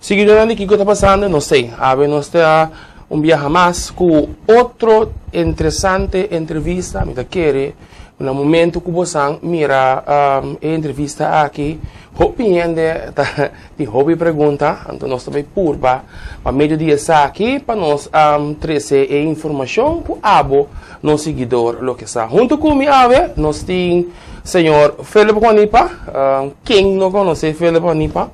Seguidores de Kiko está pasando, no sé, a ver, nos está un viaje más con otro interesante entrevista, me quiere, en el momento que vos mira entrevista aquí, opinión de hobby pregunta, então nós também purba, para meio dia aqui, para nós trazer informação com abo, no seguidor, lo que está. Junto com mi ave, nós tem senhor Felipe Guanipa, quem não conhece Felipe Guanipa,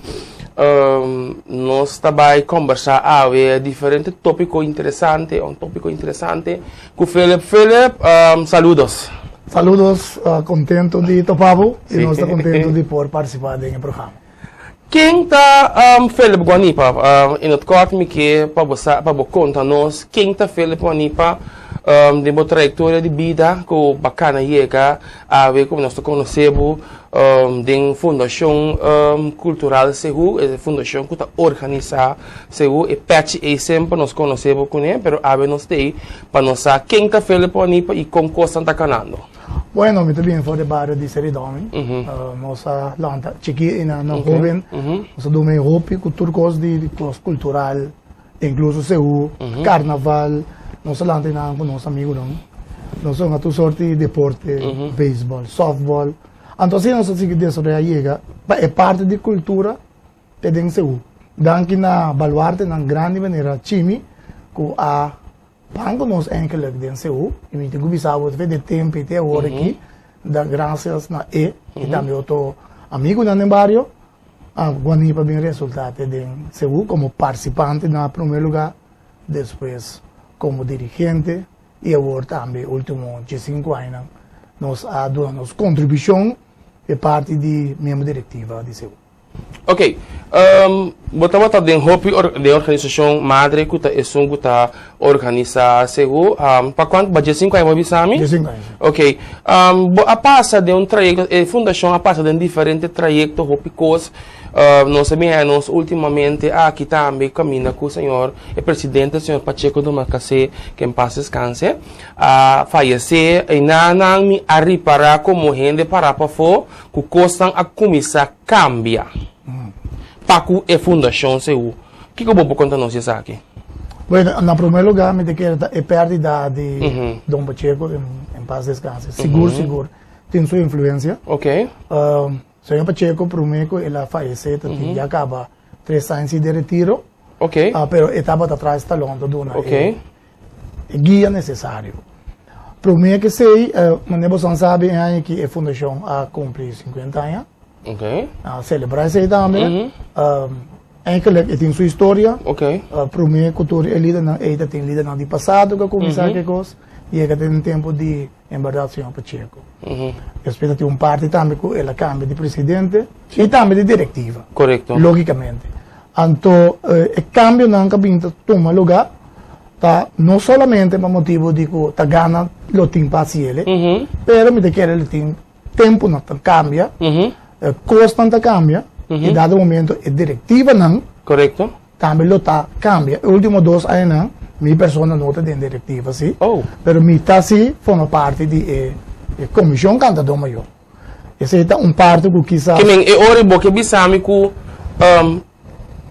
nós também conversar a diferentes tópicos interessantes, tópico interessante com Felipe. Felipe, saludos. Saludos, contento de topavo e nós estamos contento de poder participar do programa. Quem está Felipe Guanipa? Em outro corte, me que para você contar-nos quem está Felipe Guanipa de uma trajetória de vida que bacana chega a ver como nós conhecemos da Fundação Cultural Sehu, é a fundação que está organizada Sehu, e patch e sempre nós conhecemos com ele, mas a ver nós tem para nós saber quem está Felipe Guanipa e como coisa está canando. Bueno, me também fui do bairro de Seridome. Nossa lanta chiquita, não jovem. Nossa domingo hopi, cultura de cultural, incluso Sehu, carnaval. Nossa lanta com nossos amigos não. Nós somos uma sorte de deporte, beisebol, softball. Então, se nós seguimos sobre a chega, é parte da cultura de Sehu. Dan na baluarte na grande maneira time com a Banco nós eigenlijk den Sehu, e me tenho visado de tempo até agora aqui, da graças na e também outro amigo no barrio, Guanipa bem resultado de Sehu como participante na primeiro lugar, depois como dirigente e agora também último 5 anos nós damos contribuição e parte de membro diretiva de Sehu. Ok, botamos de organização madre que está organizada Sehu, para quanto? Para 5 anos, Bisami? 5 anos. Ok, a passa de trajeto, a fundação a passa de diferentes trajetos, hopicos, nós sabemos ultimamente aqui também caminha com o senhor, o presidente, o senhor Pacheco do Macacé, que em paz descanse, falecer, e não me arribará como gente para fora, que costam a começar a cambiar. Para a fundação Sehu. O que eu vou contar-nos isso aqui? Bueno, na primeiro lugar, me quero é perda de Dom Pacheco, em paz descanse. Seguro, tem sua influência. Ok. Senhor Pacheco, primeiro, ele faleceu, já acaba 3 anos de retiro. Ok. Pero estava atrás da longa do Ok. guia necessário. Primeiro que sei, você sabe que a fundação cumpre 50 anos. Ok. Celebrar isso aí também. Eigenlijk tem sua história. Ok. Primeiro cultura é lida na tem lida na de passado que começar que coisa e é que tem tempo de em verdade senhor Pacheco. Respeita tem parte também que ela cambia de presidente e também de diretiva. Correto. Logicamente. Então, o cambio não cabinta toma lugar tá não somente por motivo de que tá ganha lo tem paciência, pero me quer ele tem tempo não cambia. Constante cambia e dado momento a diretiva não correto também lo tá cambia os últimos 2 anos não minha pessoa não está dentro diretiva sim pero me tá sim forma parte de comissão cantador maior esse é parte que quizás que nem é hora boa que bisami que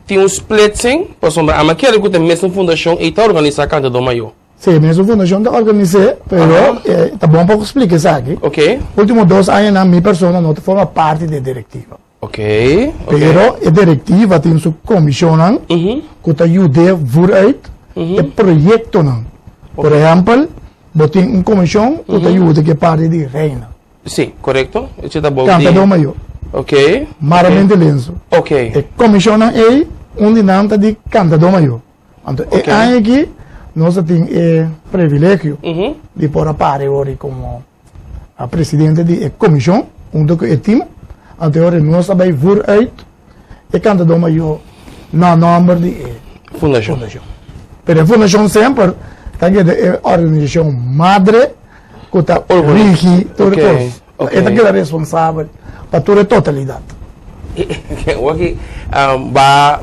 tem splitsing por exemplo a maquia que tem mesmo fundação e tá organizar cantador maior. Sim, mesmo a fundação está organizada, mas está bom para explicar isso aqui. Ok. Últimos 2 anos, minha pessoa não forma parte da diretiva. Ok. Pero a diretiva tem sua comissão, que está ajuda vooruit, o projeto. Por exemplo, tem comissão que está ajuda que parte de reina. Sim, correto. Isso está bom. Cantador maior. Ok. Maramente lenço. Ok. A comissão é dinâmica de cantador maior. Então, é aqui. Nós temos o privilégio de poder aparecer hoje como a presidente da comissão, junto com o time. Até agora nós também vooruit e cantador maior no nome da fundação. Mas a fundação sempre tem a organização madre que está rige toda coisa. Ela é responsável para toda a totalidade. Aqui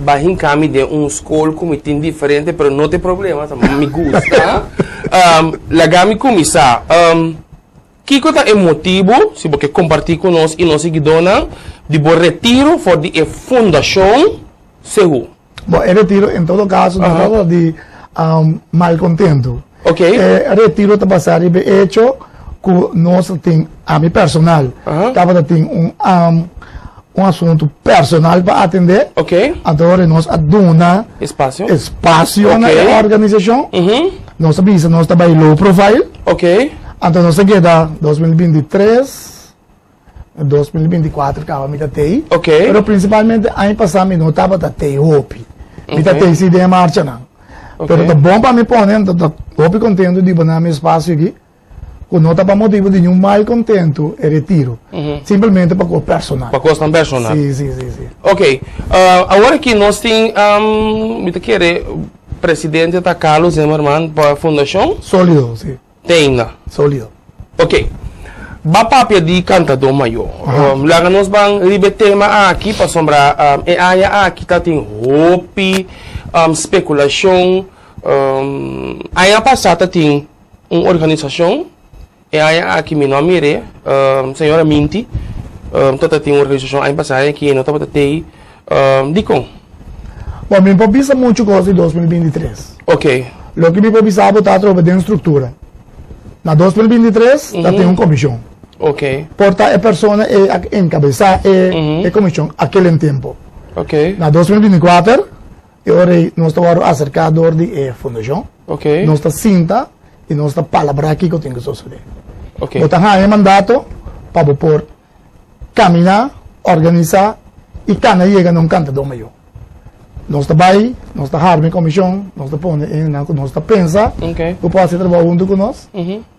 vai encaminhar de escola como tem diferente, mas não tem problema, me gusta. Lagami começar. Que é o motivo, se você compartilhar com nós e nós seguidores, de retiro for de fundação Sehu? Bom, el retiro, en todo caso, no hablo de malcontento. Ok. El retiro está pasar y hecho que nós tem, a mim personal, estava tem um assunto personal para atender. Ok. Agora nós aduna Espaço. na organização. Nós sabemos, nós trabalhamos low profile. Ok. Então nós queda 2023, 2024 que a gente tem. Ok. Mas principalmente ano passado nós estava da TI hope. Mita tem essa ideia marcha não. Pero tá bom para me pôr, tá hope contento de bonar meu espaço aqui. Não está para motivo de nenhum mal contento e retiro. Simplesmente para o personal. Para questão personal. Sim. Ok. Agora que nós temos, presidente da Carlos Zimmermann para a fundação? Sólido, sim. Tem. Sólido. Ok. Bapapia de cantador maior. Lá nós vamos liberar tema aqui para sombrar. E aí aqui tá tem hope, especulação. Aí a passada tem uma organização. E aí aqui meu nome é senhora Minty. Toda tem uma organização aí passada que não estava tem Dicon. Bom, me improvisa muito coisa em 2023. Ok. O que me improvisava está através de estrutura. Na 2023 já tem uma comissão. Ok. Porta a pessoa encabeçar a comissão aquele tempo. Ok. Na 2024 agora nós estamos acercando de fundação. Ok. Nós estamos cinta e nós estamos palavra aqui que eu tenho que suceder. Ok. Botar aí mandato para por caminhar, organizar e quando chega não canta do meio. Nós trabalhamos, nós trabalhamos em comissão, nós nós pensa, Ok. o pode trabalhar junto com nós,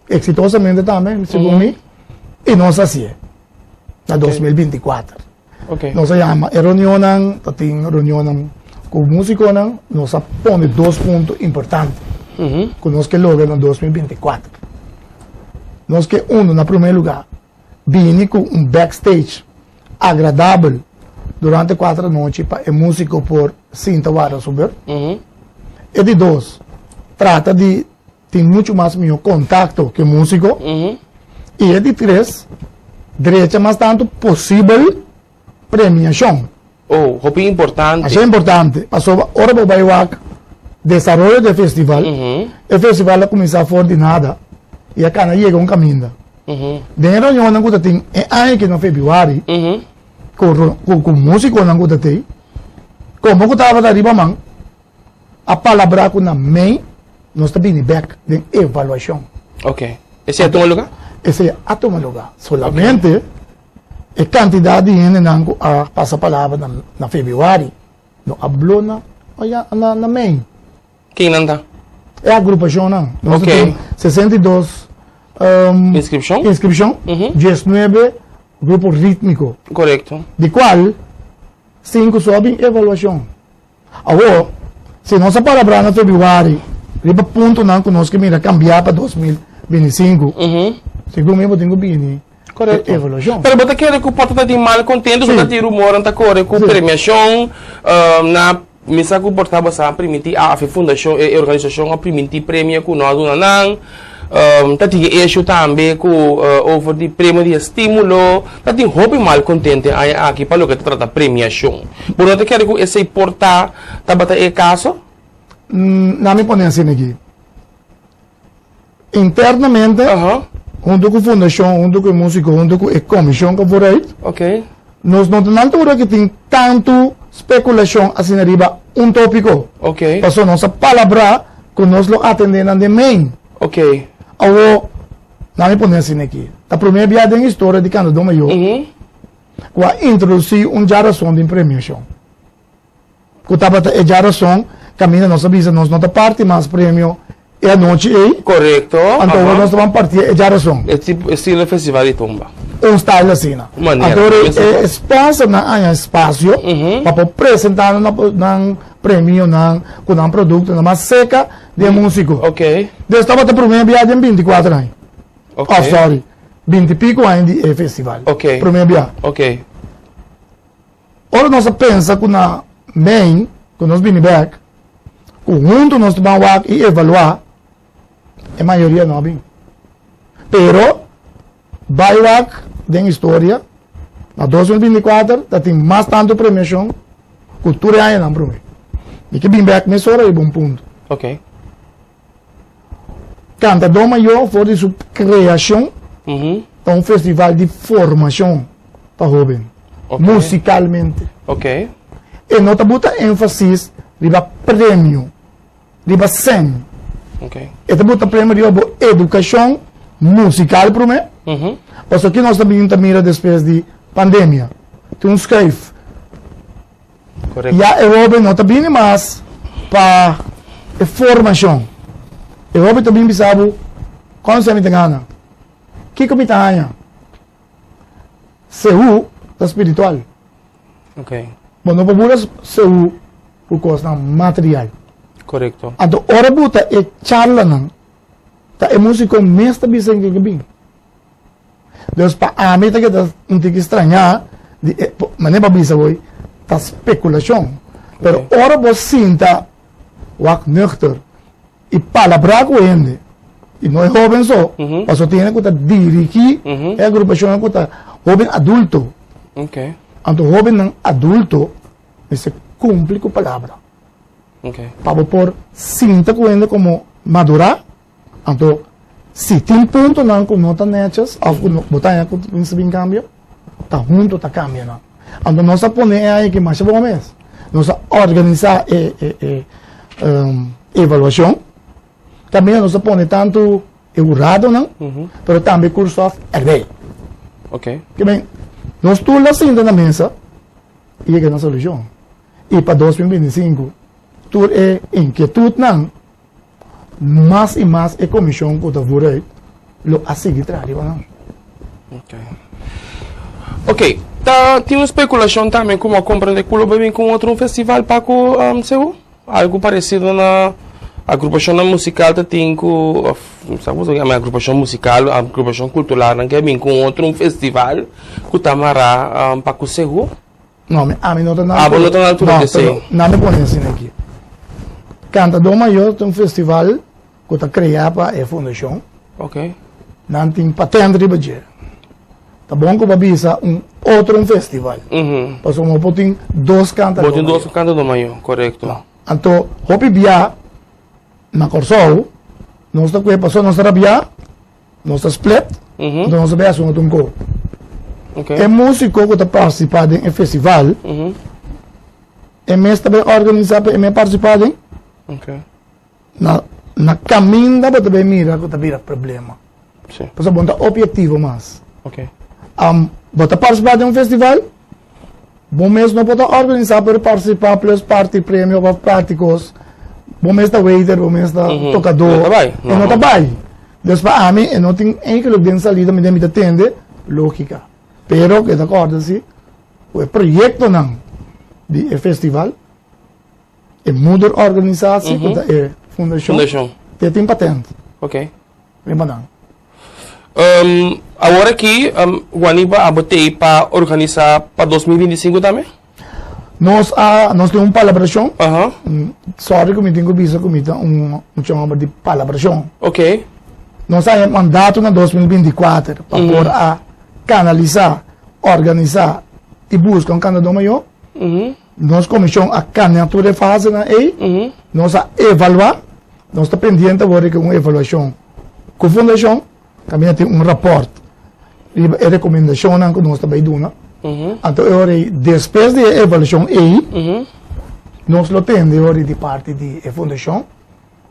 exitosamente também, segundo mim, e nós assim, na 2024. Ok. Nós chama reunião, tem reunião com o músico, nós põe 2 pontos importantes, que nós que logo no 2024. Nós que na primeiro lugar, vim com um backstage agradável durante 4 noites para o músico por 5 horas subir. E de 2, trata de ter muito mais meu contato que o músico. E de 3, direita mais tanto possível premiação. Oh, hope importante. Isso é importante. Passou hora para o desenvolvimento do festival. O festival vai começar fora de nada. E a cana chega um caminho. Dentro de uma coisa tem é que no fevereiro. Com músico não gusta tem. Como eu estava da riba man, a palavra com a main, nós estamos back de evaluação. Ok. Esse é o lugar? Esse é a tomar lugar. Solamente a quantidade de gente não passa a palavra na fevereiro, não hablou na main. Quem não está? É a agrupação não. Nós Ok. temos 62 inscrição, 19 grupo rítmico, Correto. de qual 5 sobem evaluação. Agora, se nossa palavra na fevereiro, riba ponto não conosco mira cambiar para 2025, segundo mesmo tenho bem Correto. evaluação. Pero você quer que o porta de mal contente, você tem rumor anta corre com premiação na misa que o porta você permitir a fundação e organização a permitir prêmio com nós não. Tati issue também com over de prêmio de estímulo, tati hobby mal contente aqui para o que trata premiação. Por não te quer que esse porta tabata é caso? Não me põe assim aqui. Internamente, junto com a fundação, junto com o músico, junto com a comissão que for aí, Ok. nós não temos altura que tem tanto especulação assim arriba tópico. Ok. Passou nossa palavra que nós lo atendemos de main. Ok. Agora, não me põe assim aqui. A primeira viagem em história de Canadá maior, que introduzir geração de premiação. Que estava a geração, caminha nossa visa, nós não parte mais prêmio é a noite aí. Correto. Então nós vamos partir a geração. É tipo estilo festival de tumba. Style assim. Maneiro. Então é espaço na espaço para apresentar na prêmio com um produto mais seca de músico. Ok. Estava a primeira viagem 24 anos. Ok. Oh, sorry. 20 e pico anos de festival. Ok. Primeira viagem. Ok. Ora nós pensa que na main, que nós vim back, o junto nós vamos e evaluar, a maioria não vem. Pero, vai de história, na 2024, já tem mais tanto premiação, cultura aí não promete. E que bem back nessa hora é bom ponto. Ok. Canta do maior foi de sua criação, é um festival de formação para jovens, musicalmente. Ok. E nota bota ênfase riba prêmio, riba 100. Ok. E te bota prêmio riba educação musical para mim. Mas aqui nós também mira depois de pandemia. Tem um Skype. Correto. E a Europa não está bem mais para a formação. A Europa também sabe quando você me engana. O que me ganha? Seu espiritual. Ok. Mas não pode seu o custo material. Correto. Então, ora buta é charla não. Tá é música mesmo bisa que bem. Deus para a meta que tá um tique estranhar, mas nem para bisa boy, tá especulação. Pero ora você sinta wak nuchter e palavra com ele. E não é jovem só, mas só tem que dirigir a agrupação que tá jovem adulto. Ok. Então, jovem não adulto, esse cumpre com a palavra. Ok. Para por sinta com ele como madurar. Então, se tem ponto não com nota netas, ao botar com em cambio, tá junto, tá cambiando. Então, nós põe aí que mais bom mês. Nós organizar avaliação. Também nós põe tanto eurado não, mas também curso of RB. Ok. Que bem, nós tudo assim na mesa e é a solução. E para 2025, tudo é inquietude não. Mais e mais a comissão que está por lo a seguir não. Ok. Ok. Tem uma especulação também como a compreender que o vem com outro festival para o seu algo parecido na agrupação musical tem com sabemos a agrupação musical, a agrupação cultural que vem com outro festival que tamara para o seu. Não, a mim não está na altura de ser. Não me põe assim aqui. Canta do maior tem um festival que está criado para a fundação. Ok. Não tem patente de budget. Tá bom que babisa outro festival. Mas como botem dois cantas. Botem dois cantas do maior, correto. Então, hopi bia na Corsol, nós está com passou nós rabia, nós está split, então nós bem assunto um go. Ok. É músico que está participando em festival. É mesmo também organizado, é mesmo participado. Ok. Na caminho da também mira que também problema. Sim. Porque bom tá objetivo mais. Ok. Bota participar de um festival, bom mesmo não pode organizar para participar plus parte prêmio para práticos, bom mesmo da waiter, bom mesmo da tocador, e não tá bem. Deus para mim, eu não tenho aquilo de salida me deve atender lógica. Pero que de acordo assim, o projeto não de festival é muito organizado, é fundação, tem patente. Ok. Lembrando. Agora aqui, o Aníbal abotei para organizar para 2025 também? Nós temos uma palabração. Sorry que me tenho visto que me dá chama de palabração. Ok. Nós temos mandato na 2024 para por a canalizar, organizar e buscar um candidato maior. Nós comissão a candidatura de fase na EI. Nós a evaluar. Nós estamos pendentes agora com uma avaliação com a fundação. Também tem rapport e recomendação que nós também damos. Então, depois da avaliação aí, nós temos de parte da fundação,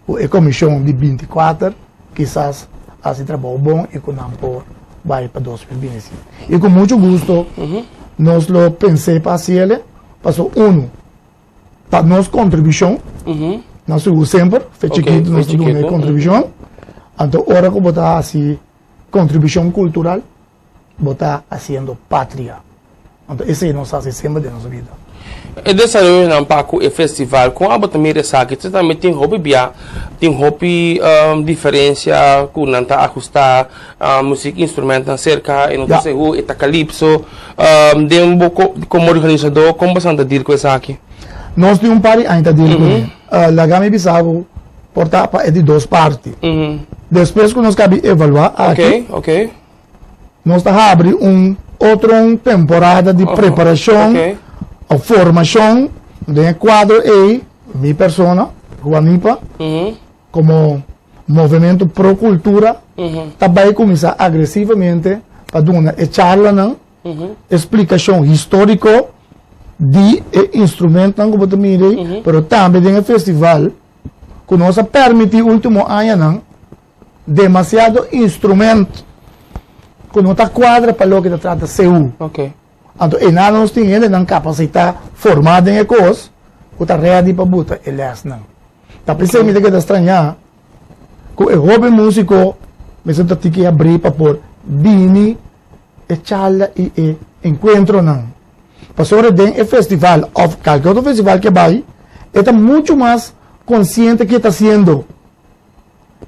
a comissão de 24, quizás assim trabalho bom e com ampor vai para 2025. E com muito gosto, nós pensei para ele, passou para nossa contribuição, nós sempre, chiquito, nós damos contribuição. Então, ahora que botar assim, contribuição cultural, botar fazendo pátria. Então, esse é nosso sempre de nossa vida. E dessa reunião para o festival, com a também ressaca, você também tem hobby bia, tem hobby diferença, com não tá ajustar música instrumento cerca, e não sei o eta calypso, de um pouco como organizador, como você anda dir com essa aqui? Nós temos par ainda dir com ele. La Gama Bissau porta é de duas partes. Depois que nós cabe evaluar aqui, nós abrimos outra temporada de preparação, a formação de quadro e mi persona, Juanipa, como movimento pro cultura, também começar agressivamente para dar uma charla, explicação histórica de instrumento que você mire, mas também tem um festival que nos permite último ano demasiado instrumento que não está quadra para o que trata CU. Ok. Então, e nada nós temos uma capacidade formada em coisas que está ready para botar elas não. Tá pensando que está estranhar que o hobby músico me sinto que abrir para por bini e charla e encontro não. Pastor den el festival, of cualquier otro festival que vaya, está mucho más consciente que está haciendo.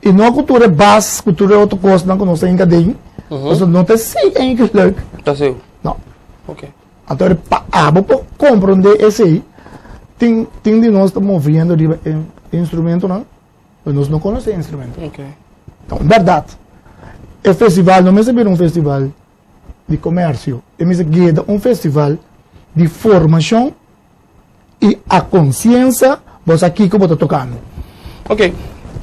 Y no cultura base, cultura otra cosa, no conoce en cadena. Eso no te sigue en que leuk. ¿Está seguro? No. Ok. Entonces, para comprender ese, ting de nós estamos moviendo de instrumento, não? Mas nós não conhecemos instrumento. Ok. Então, verdade. O festival não é saber um festival de comércio, é um festival de formação e a consciência você aqui que você está tocando. Ok.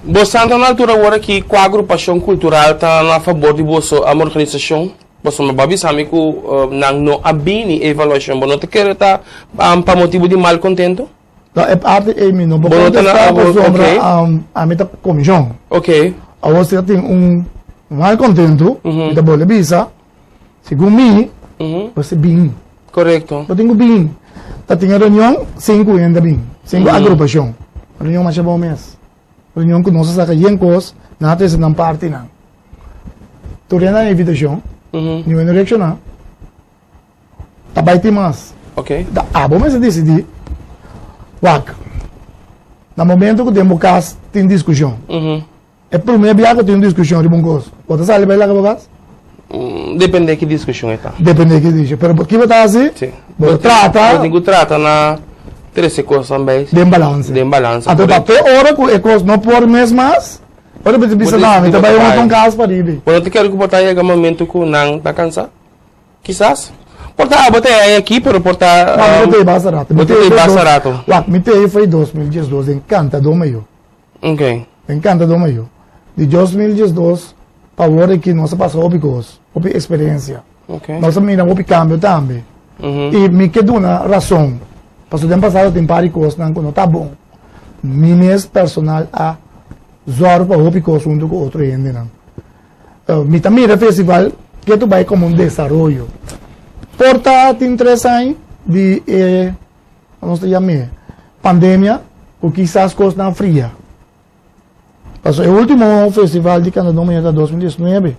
Você está na altura agora que com a agrupação cultural está a favor de você a organização. Você me babi sabe que não abini evaluação, você não te quer estar para motivo de mal contento? Não, é parte de mim, não pode estar sobre a minha comissão. Ok. A você tem mal contento, e da boa visa, segundo mim, você bem. Correto. Eu tenho bem. Tá tem reunião 5 ainda bem. 5 agrupação. Reunião mais bom mês. Reunião que nós saca yencos, nada se não parte não. Tu rena invitação. Ni uma reação. Tá vai ter mais. Ok. Da bom mês decidi. Wak. No momento que temos caso tem discussão. É por mim que tem discussão de bom gosto. Você sabe bem lá que você? Depende de que discussão está. Depende de que discussão. Pero por que você está assim? Sim. Você trata. Eu tenho trata na 13 coisas também. De imbalance. De imbalance. Então, até hora que coisas não por mês mais. Ora, você pensa não, então vai um caso para ele. Quando eu quero que botar aí momento que não está cansado. Quizás. Portar, botei aí aqui, pero portar. Não, botei bastante. Botei bastante. Uau, metei foi 2012, encanta do meio. Ok. Encanta do meio. De 2012, para hora que nós passamos por experiência. Ok. Nós miramos o cambio também. E me quedou uma razão. Para o tempo passado tem várias coisas que não está bom. Mim mesmo personal a zoar para o coisa junto com outro ainda não. Me também é festival que tu vai como desenvolvimento. Porta tem 3 anos de como se chama pandemia, ou quizás coisas não fria. Passou o último festival de Canadá em 2019.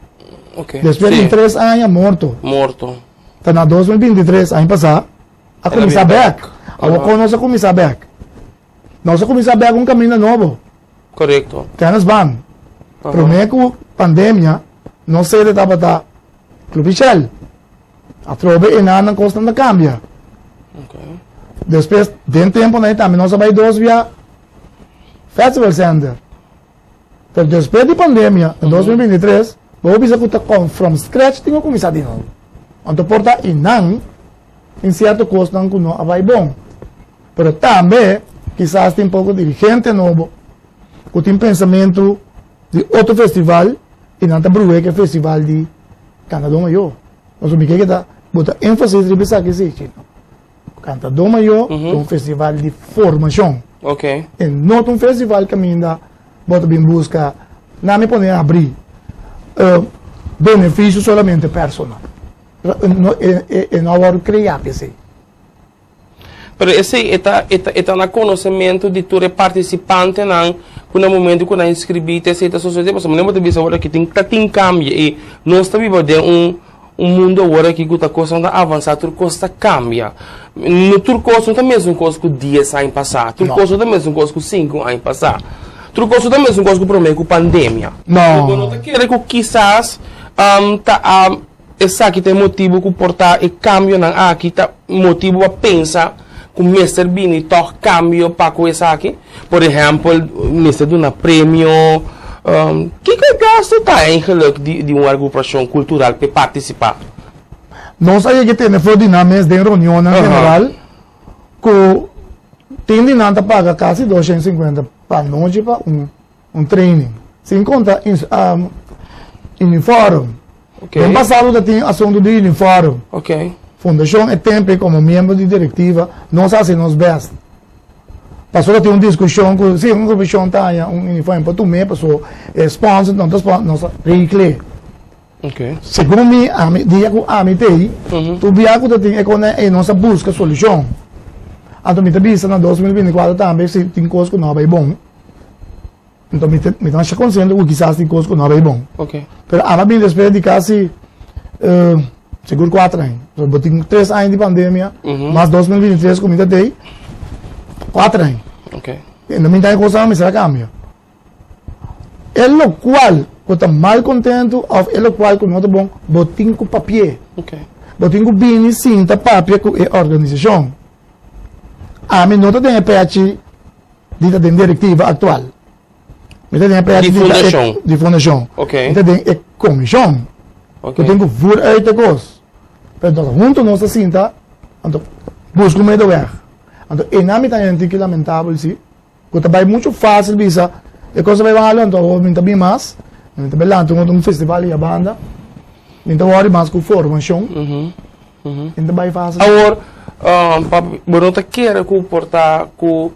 Ok. Depois de 3 anos morto. Morto. Então, na 2023, ano passado, a começar back. Agora nós começar back. Nós começar back um caminho novo. Correto. Que nós vamos. Primeiro, pandemia, não sei se estava da Clube Shell. A trobe e nada constante cambia. Ok. Depois, dentro tempo, também nós vamos 2 via Festival Center. Então, depois de pandemia, em 2023, vou pensar que from scratch, tenho que começar de novo. Então, porta e não, em certo custo, não vai bom. Mas também, quizás tem pouco de gente novo, que tem pensamento de outro festival, e não está brué que é festival de Canadá Maior. Nós me quer que está, bota ênfase em pensar que existe. Canadá Maior é um festival de formação. Ok. E não um festival que ainda bota bem busca, não me pode abrir benefício solamente personal. Não vai criar que sei. Pero esse é um conhecimento de tu participante não, no momento que nós inscreviste essa sociedade, mas lembra de dizer agora que tem cambio e nós estamos vivendo mundo agora que a coisa está avançando, tudo coisa cambia. No turcoso não é a mesma coisa que 10 anos passados, turcoso não é a mesma coisa que 5 anos passados. Turcoso não é a mesma coisa que o problema com a pandemia. Não. Não quer que quizás essa aqui tem motivo que portar e cambio na aqui tá motivo para pensar que o mestre Bini toca cambio para coisa aqui. Por exemplo, mestre de um prêmio que gasto está em de uma agrupação cultural para participar? Nós aí que temos dinâmicas de reunião em geral, que tem de nada paga quase 250 para noite para um training. Sem contar uniforme. Okay. No passado já tinha assunto de uniforme. Ok. Fundação é sempre como membro de diretiva, nós fazemos best. Passou a ter uma discussão com se uma comissão tem um uniforme para tu mesmo, passou sponsor, não sponsor, nós recle. Ok. Segundo mim, dia que a mim tem, tu viaco da tem é nossa busca solução. Então me tabisa na 2024 também se tem coisa que não vai bom. Então me está consciente que quizás tem coisa que não vai bom. Ok. Pero a mim despedir de quase seguro 4 anos. Eu tenho 3 anos de pandemia, mas 2023 como tem 4 anos. Ok. E não me dá coisa me será cambio. É o qual eu estou mal contento, é o qual que não é bom, botinho com papel. Ok. Botinho com bini, cinta, papel com a organização. A mim não tem PH de diretiva atual. Me tem PH de fundação. Ok. Me tem comissão. Ok. Eu tenho que vir a coisa. Então, junto nossa cinta, então, busco o meio do erro. Então, e na minha gente que lamentável, sim, que também é muito fácil, bisa, e coisa vai lá, então, eu me também mais, eu também lá, um festival e a banda, então, eu mais com formação, então, vai fácil. Agora, Bonota quer comportar com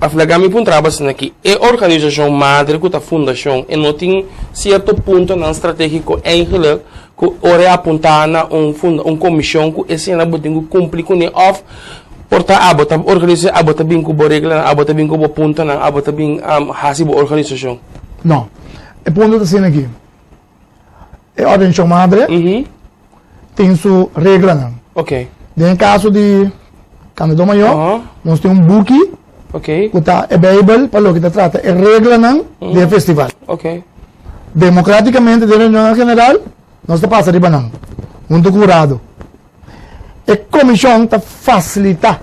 a Flagami para um trabalho aqui. É organização madre que a fundação e não tem certo ponto na estratégico eigenlijk que ora apontar na comissão que esse ano botinho cumprir com ele off porta abota organizar abota bem com a regra abota bem com o ponto na abota bem hasibo organização. Não, é ponto assim aqui. É organização madre tem sua regra não. Ok. Em caso de candidato maior, nós temos book. Ok. Que está available para o que trata é regra não do festival. Ok. Democraticamente, da reunião general, nós está passando para não. Muito curado. A comissão está facilitar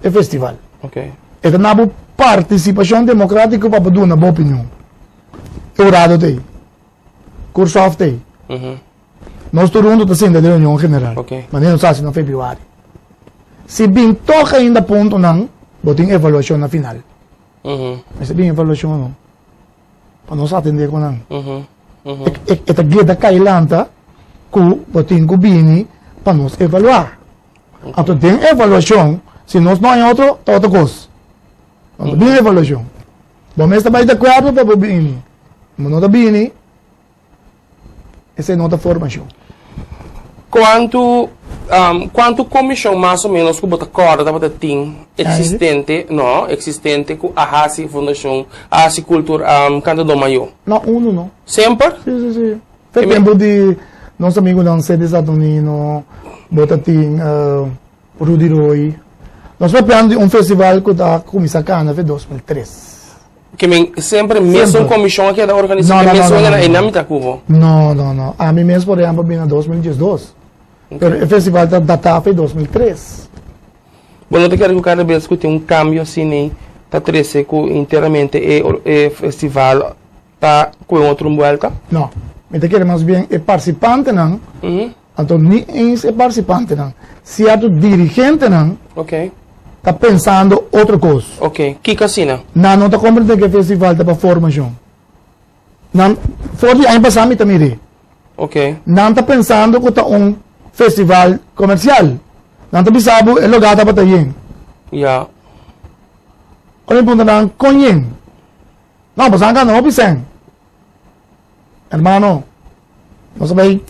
o festival. Ok. Está na participação democrática para dar uma boa opinião. Eurado tem. Curso off tem. Nós todo mundo está sendo da reunião general. Ok. Mas não sabe se no februário. Se bem toca ainda ponto não, botem avaliação na final. Mas se bem avaliação não. Para nós atender com não. Esta guia cailanta que botem com bini para nós evaluar. Então tem avaliação, se nós não há outro, está outra coisa. Então bem avaliação. Vamos estar de acordo para o bini. Mas não está bini, essa é a nossa formação. Quanto comissão mais ou menos que bota corda para tem existente com a Hasi Fundação, a Hasi Cultura, candidato maior? Não, não. Sempre? Sim. Foi tempo de nosso amigo não ser de Estados Unidos, bota tem Rudy Roy. Nós foi planejando um festival que está começando a em 2003. Que sempre mesmo comissão aqui da organização, mesmo na mitad cubo? Não. A mim mesmo, por exemplo, em 2012. Okay. O festival está datado em 2003. Bom, não te quero que cada vez que tem cambio assim, está trece que inteiramente o festival está com outra volta? Não. Eu quero mais bem é participante não. Então, nem é participante não. Se é o dirigente não. Ok. Está pensando outra coisa. Ok. Que casina? Não está compreendendo que o festival está para formação. Não, foi ano passado também. Ok. Não está pensando que está festival comercial. Não está pensando é lugar para ter. Yeah. Olha ponto não conhen. Não, passando cá não pensando. Hermano, nós vai.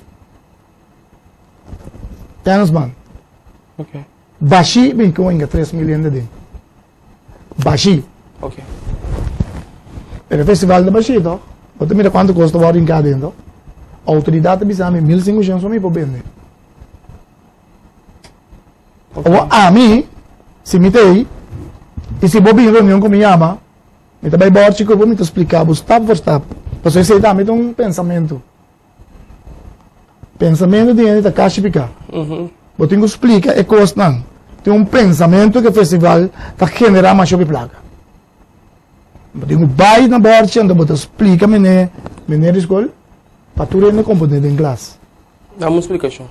Temos man. Ok. Bashi bem que ainda 3 milhões de Bashi. Ok. O festival de Bashi, então. Você mira quanto custa o em cada dentro. A autoridade bisa me 1.500 para me para vender. A mim, se me tem, e se vou vir em reunião com minha ama, me também bora chico, vou me explicar, step por step. Você sei também tem um pensamento. Pensamento de gente da caixa ficar. Eu tenho que explicar é coisa não. Tem um pensamento que o festival está generando mais sobre placa. Eu tenho que vai na borda, então eu explica me escola, para tu ir na componente em classe. Dá uma explicação.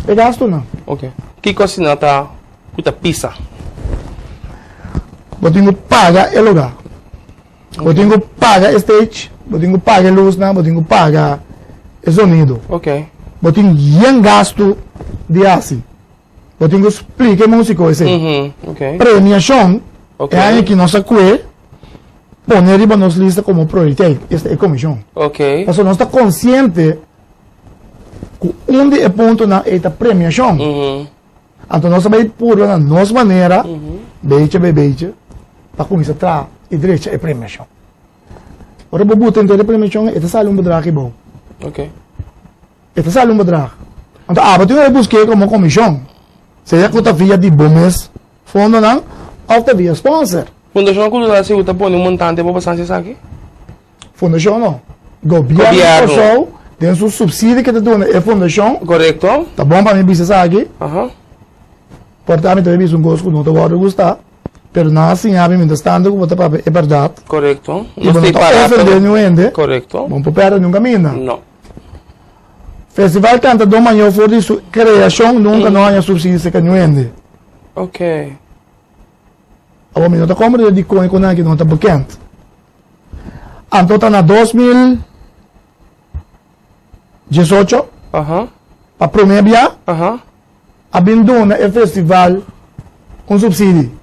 É gasto não. Ok. Que coisa está pizza? eu tenho que pagar o lugar. Eu tenho que pagar o stage, eu tenho que pagar a luz, eu tenho que pagar o sonido. Ok. Eu tenho que gasto de assim. Eu tenho que explicar a música assim. Ok. Premiação Ok. é aí que nós sacué, poner riba nos lista como prioridade. Esta é a comissão. Ok. Então nós está consciente que onde é ponto na esta premiação. Então nós vai pôr na nossa maneira, beija, para começar a trazer e direita a premiação. Ora, vou botar então a premiação, esta sale bedrag aqui bom. Ok. Esta sale bedrag. Então, eu tenho que buscar como comissão. Seja que eu via de bomes, fundo não, ou via sponsor. Fundação Cultural se usa por um montante para passar isso aqui? Fundação não. Governo show, tem seu subsídio que te dá a fundação. Correto. Tá bom para mim business aqui. Portanto, eu um gosto que não te vou gostar. Pero não assim, a mim estando que você é verdade. Correto. Não estou ofendendo ninguém. Correto. Vamos para perto nunca mina. Não. Festival canta do manhã for de criação nunca não há subsídio se ninguém. Ok. A mim não está como de coin com aqui não está bekend. Então está na 2018. Para primeiro a binduna é festival com subsídio.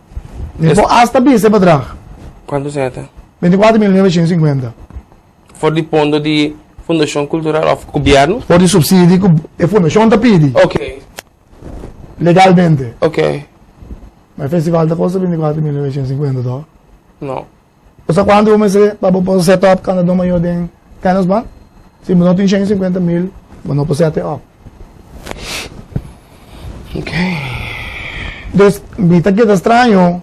Então, hasta bisa bedrag. Quanto certo? 24.950. For de pondo de Fundação Cultural of Governo? For de subsídio que a fundação está pedindo. Ok. Legalmente. Ok. Mas o festival está custa 24.950 dólares. Não. Então, quando eu comecei para setup, quando eu maior de canas ban, se eu não tenho 150 mil, eu não posso setup. Ok. Então, me está aqui estranho.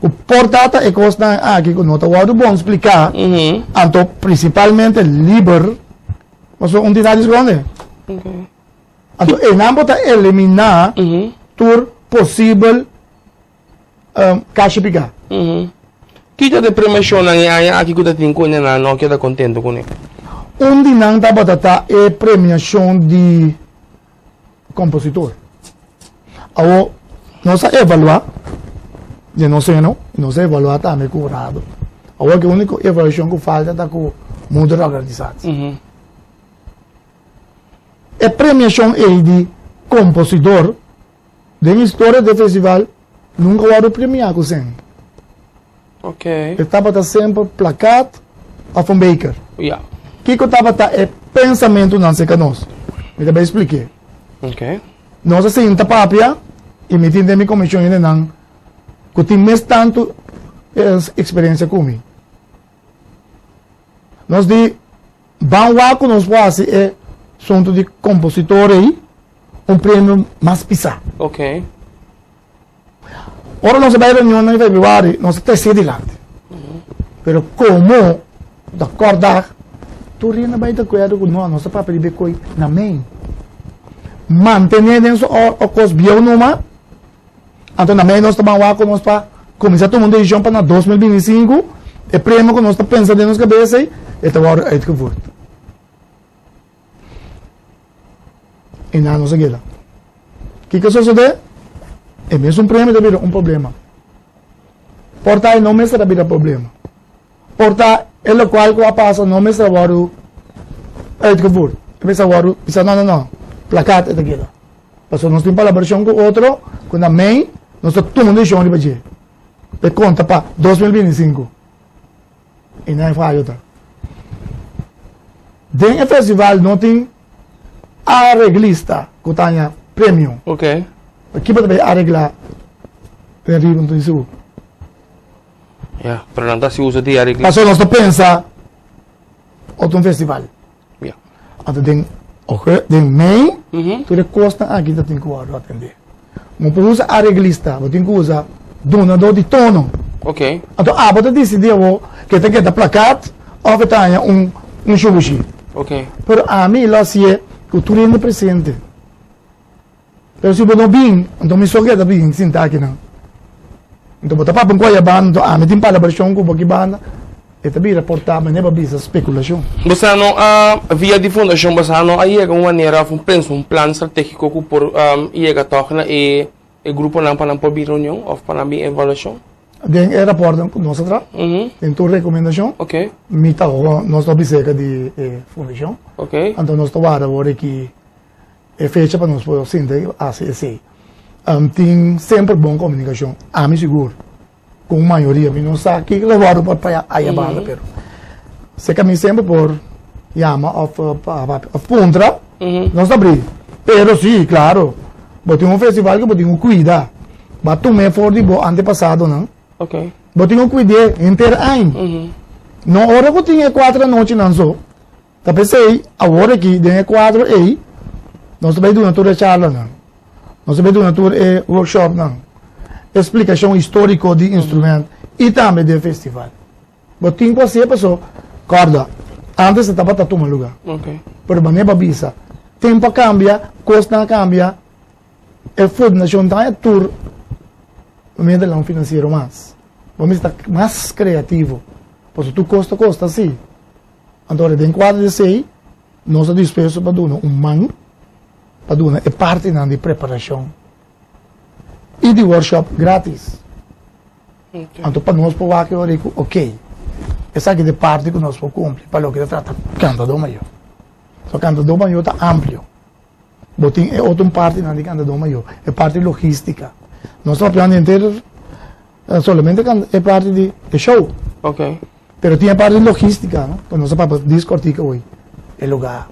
O portata é costa aqui que não está bom explicar. Então, principalmente liber, mas são entidades grandes. Ok. Então, e não pode eliminar tur possível caixa picar. Kita de premiação na aqui que eu tenho com ele não que eu estou contente com ele. Onde não está batata é premiação de compositor. Ao nós evaluar, de não sei evaluar também curado. Agora que a única avaliação que falta está com mundo organizado. A premiação é de compositor, de história do festival, nunca vai premiar com você. Ok. Estava sempre placado a Von Baker. Yeah. Que estava é pensamento não sei que nós. Eu também expliquei. Ok. Nós assim tá papia e me tende minha comissão ainda não. Que tem mais tanto experiência comigo. Nós de banco nós faz é assunto de compositor aí prêmio mais pisar. Ok. Ora nós vai reunião em fevereiro, nós até se adiante. Pero como da acordar, tu rina vai da coisa com nós, nossa papel de coi na main. Manter dentro o cos bio numa. Então na main nós estamos lá com nós para começar a tomar uma decisão para 2025, é prêmio que nós está pensando dentro da cabeça aí, então agora é que vou. E não nos aguenta. O que sucede? É mesmo prêmio de um problema. Portar não me será vir problema. Portar é o qual que passa não me será agora é que vou. Pensa agora, pensa não. Placate é daquilo. Passou nós temos para a versão com outro, com a main, nós estamos tomando decisão de fazer. De conta para 2025. E não é fácil. Dentro do festival não tem arreglista que tenha prêmio. Ok. Aqui pode arreglar o rio do Sul. Yeah. Pero não está se usa de arreglar. Passou nós pensa outro festival. Yeah. Então tem main, tu costa aqui tu tem que atender. Não pode usar arreglista, você tem que usar donador de tono. Ok. Então você decidiu que tem que dar placate ou que tenha um chubuchi. Ok. Pero a mim lá se é que tu rende presente. Pero se você não vem, então me só queda bem, sim tá aqui não. Então você papo com a banda, então me tem para a versão com a banda, e também reportar, mas não é bisa especulação. Basta não via de fundação, basta não aí é uma maneira, um plano estratégico que por ia tocar e grupo não para não por reunião ou para não avaliação. Den é rapport com nós atrás. Tem tua recomendação. Ok. Mita o nós tô biseca de fundação. Ok. Então nós tô agora que é fecha para nós poder sentir assim. Tem sempre boa comunicação. A mim seguro. Com a maioria, não sabe que levaram para aí a banda, pero se que a mim sempre por chama of contra, nós abrir. Pero sim, claro. Botei festival que botei cuidar. Bato me for de bo antepassado, não? Ok. Botei cuidar inteiro ano. Na hora que eu tinha 4 noites não só. Tá pensei, agora que tem 4 aí, nós também do natura charla não. Nós também do natura workshop não. Explicação histórica de instrumento e também de festival. Botei para ser pessoa, corda. Antes você estava tatu lugar. Ok. Pero bane babisa. Tempo cambia, custa cambia. E food na junta tour. O meio não financeiro mais. Vamos estar mais criativo. Porque tu custa sim. Então, em quadro de sei, nós despesamos para dar man, para dar é parte de preparação e de workshop grátis. Então, para nós poder que eu digo, ok, essa aqui é parte que nós podemos cumprir para o que trata canto do maior. Só canto do maior está amplo. Botim é outra parte na de canto do maior, é parte logística. Nós estamos plano inteiro, solamente é parte de show. Ok. Pero tiene parte de logística, ¿no? Pues no se puede discutir hoy. El lugar,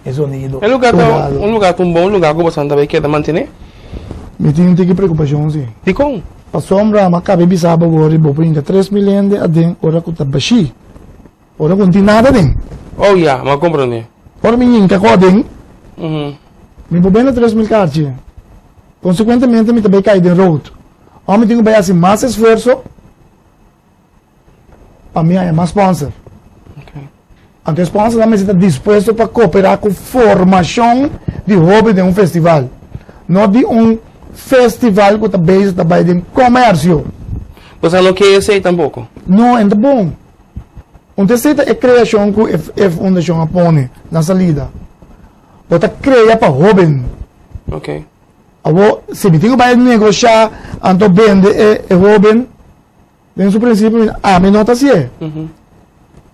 el sonido. Un lugar tão bom, lugar que você também quer manter? Me tem que preocupação, sim. De como? A sombra, mas cabe bisaba agora, vou por 3 milhões de adem, ora com tabaxi. Ora com tem nada adem. Oh, yeah, mas compreende. Ora menino que acordem, me vou bem na 3 mil cartas. Consequentemente, me também cai de road. Homem tem que fazer assim, mais esforço. Para mim é mais sponsor. Okay. Então, o sponsor também está disposto para cooperar com a formação de hobby de festival. Não de festival que está basado em comércio. Você não quer esse tampouco? Não, é bom. O terceiro é a criação que a fundação põe na salida. Você cria para hobby. Ok. Se me tenho que negociar, então vende o hobby. Desde o princípio, a mim não está assim.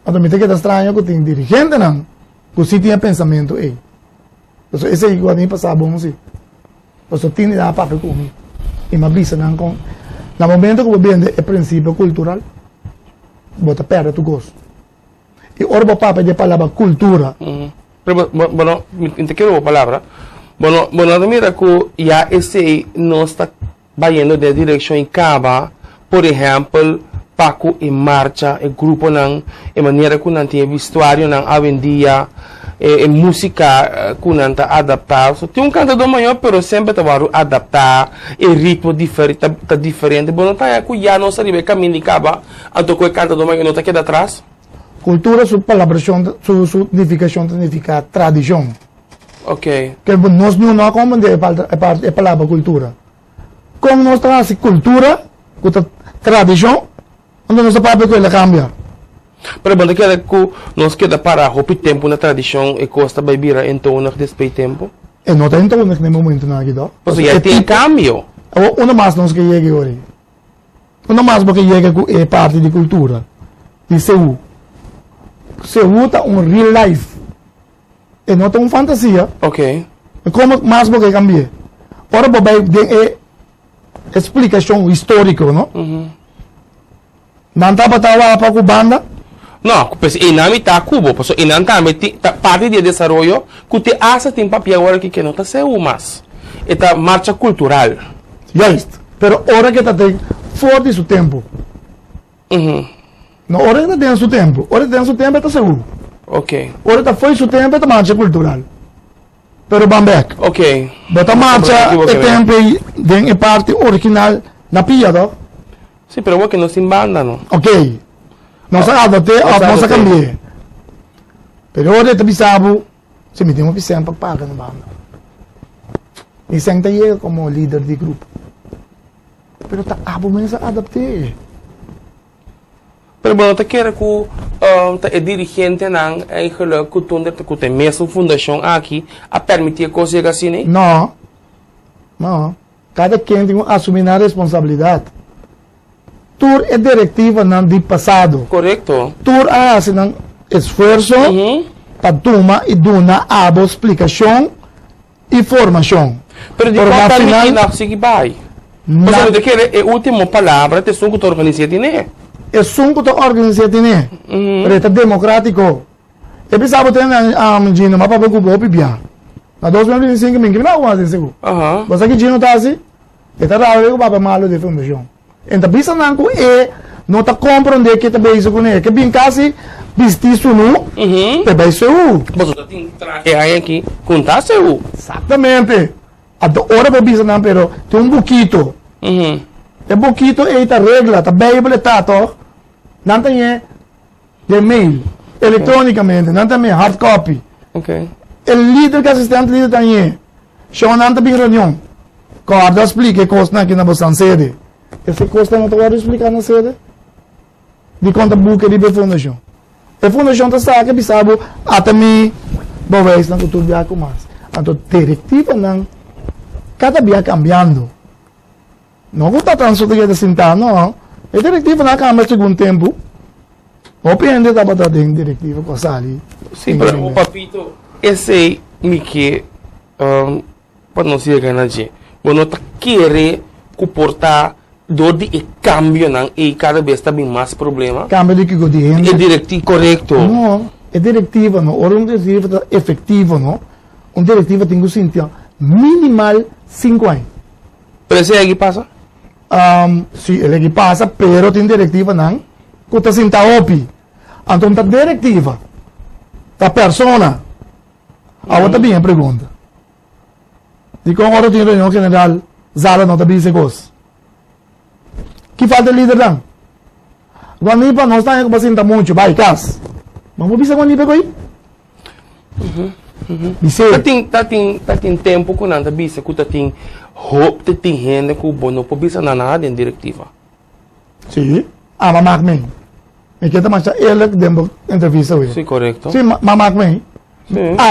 Então, me tem que estar estranho que tem dirigente, não. Que se tinha pensamento aí. Então, esse é igual a mim passar bom, sim. Então, tem que dar papel comigo. E me avisa, não, com... No momento que eu vendo o princípio cultural, você perde o gosto. E ora, o papel de palavra cultura. Pero, bueno, te quiero a palavra. Bueno, mira que já esse não está indo de direção em caba. Por exemplo, Paco em marcha, o grupo não, a maneira que não tem vestuário não avendia, a música que não está adaptada. So, tem cantador maior, mas sempre está adaptar, o ritmo está diferente. Bom, não é que já não sabe caminho de caba, então o cantador maior não está aqui atrás. Cultura, sua palavra, sua significação significa tradição. Ok. Que nós não comandamos a palavra cultura. Como nós trazemos cultura, tradição, onde nossa própria coisa cambia. Pero banda que nós queda para o tempo na tradição e costa vai vir então na despeito tempo. E não tem então naquele momento na aqui do. Ou seja, tem cambio. Uma mais nós que chega hoje. Uma mais porque chega é parte de cultura. De Seul. Seul tá real life. E não tem fantasia. Ok. Como mais porque cambia. Ora vai de explicação histórica, não? Não está para a banda? Não, pues inami está Cuba, pues inami está parte de desarrollo que te hace tem papel agora que não está sendo mais. Esta marcha cultural. Justo. Pero ahora que está fora de seu tempo. Não, hora que tem seu tempo. Hora que tem seu tempo está seguro. Ok. Hora que foi seu tempo está marcha cultural. Pero Bambek. Ok. Bota marcha o tempo de parte original na pia, do? Sim, pero vou que não se banda, não. Ok. Nós adotei, nós cambiei. Pero hora que bisabo, se me tem uma piscina para pagar na banda. E sempre chega como líder de grupo. Pero tá abo mesmo adaptei. Pero bueno, te quero que o dirigente não é que tem mesmo fundação aqui a permitir coisas assim, né? Não. Não. Cada quem tem que assumir a responsabilidade. tur é diretiva não de passado. Correcto. Tur hace um esforço para tomar e dar a boa explicação e formação. Pero de Por qual na time final- que não se vai? Na- Você não quer a última palavra, te sou que tu organiza tiene. É sunco da organização né? Reta democrático. E pensava ter a menina, mas para o grupo bem. Na 2025 minha não vai ser seguro. Aham. Mas aqui Gino tá assim, está raro o papel malo de fundação. Então bisa não que é não tá compreender que também isso com ele, que bem casi vistiço nu, também isso. Você tem traje aí aqui, contasse o. Exatamente. A hora para bisa não, pero tem um pouquito. É pouquito é a regra, tá bem habilitado. Não tem e-mail, eletronicamente, não tem hard copy. Ok. O líder que assistente líder tem chama não tem reunião. Corda explica que custa aqui na bolsa sede. Esse custa não está explicar na sede. De conta buca de fundação. A fundação está que bisabo até me talvez não tudo viaja com mais. Então diretiva não cada dia cambiando. Não está transformando de sentar não. A diretiva não cambia segundo tempo. O PND está batendo em diretiva com a sali. Sim, pero o papito, esse me que para não ser ganhante, você tá querer comportar do de cambio não e cada vez está bem mais problema. Cambio de que eu digo. É diretivo correto. Não, é diretiva não. Ora diretiva efetiva não. Diretiva tem que sentir minimal 5 anos. Pero esse aí passa? Sim, ele que passa, pero tem diretiva não. Que está sentado opi. Então a diretiva, a persona, a outra bem a pergunta. E com agora tem reunião general, Zara não está bem segos. Que falta líder não? Quando para nós está que sentar muito, vai cas. Mas vou pensar quando ele pegou aí. Tem tempo que não bisa que tem hope tem gente que bono por bisa nada em diretiva. Sim. Mas Mark me quer mais ele que deu entrevista hoje. Sim, correto. Sim, mas Mark Sim.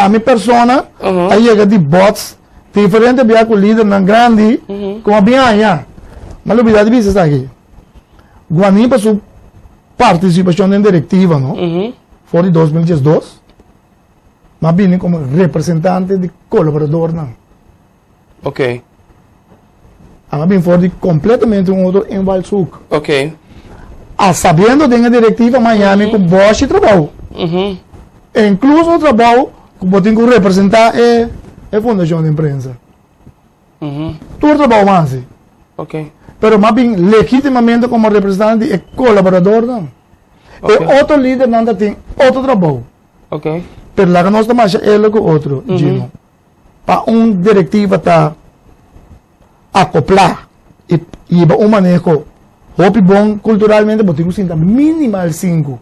minha persona aí chega de bots diferente bem com o líder na grande com a bem aí. Mas a novidade bisa está aqui. Guanim para sua participação em diretiva, não? Foi de 2012. Mas vim como representante de colaborador, não. Ok. Mas vim foi de completamente outro em Valsuk. Ok. Sabendo de uma diretiva Miami com Bosch e trabalho. Incluso o trabalho que eu tenho que representar é a fundação de imprensa. Todo trabalho mais. Ok. Pero mas bem legitimamente como representante e colaborador, não. Ok. E outro líder não tem outro trabalho. Ok. Pero lá que nós estamos ele com outro, Gino. Para diretiva tá acoplar e um manejo hope bom culturalmente, você tem que sentar minimal 5.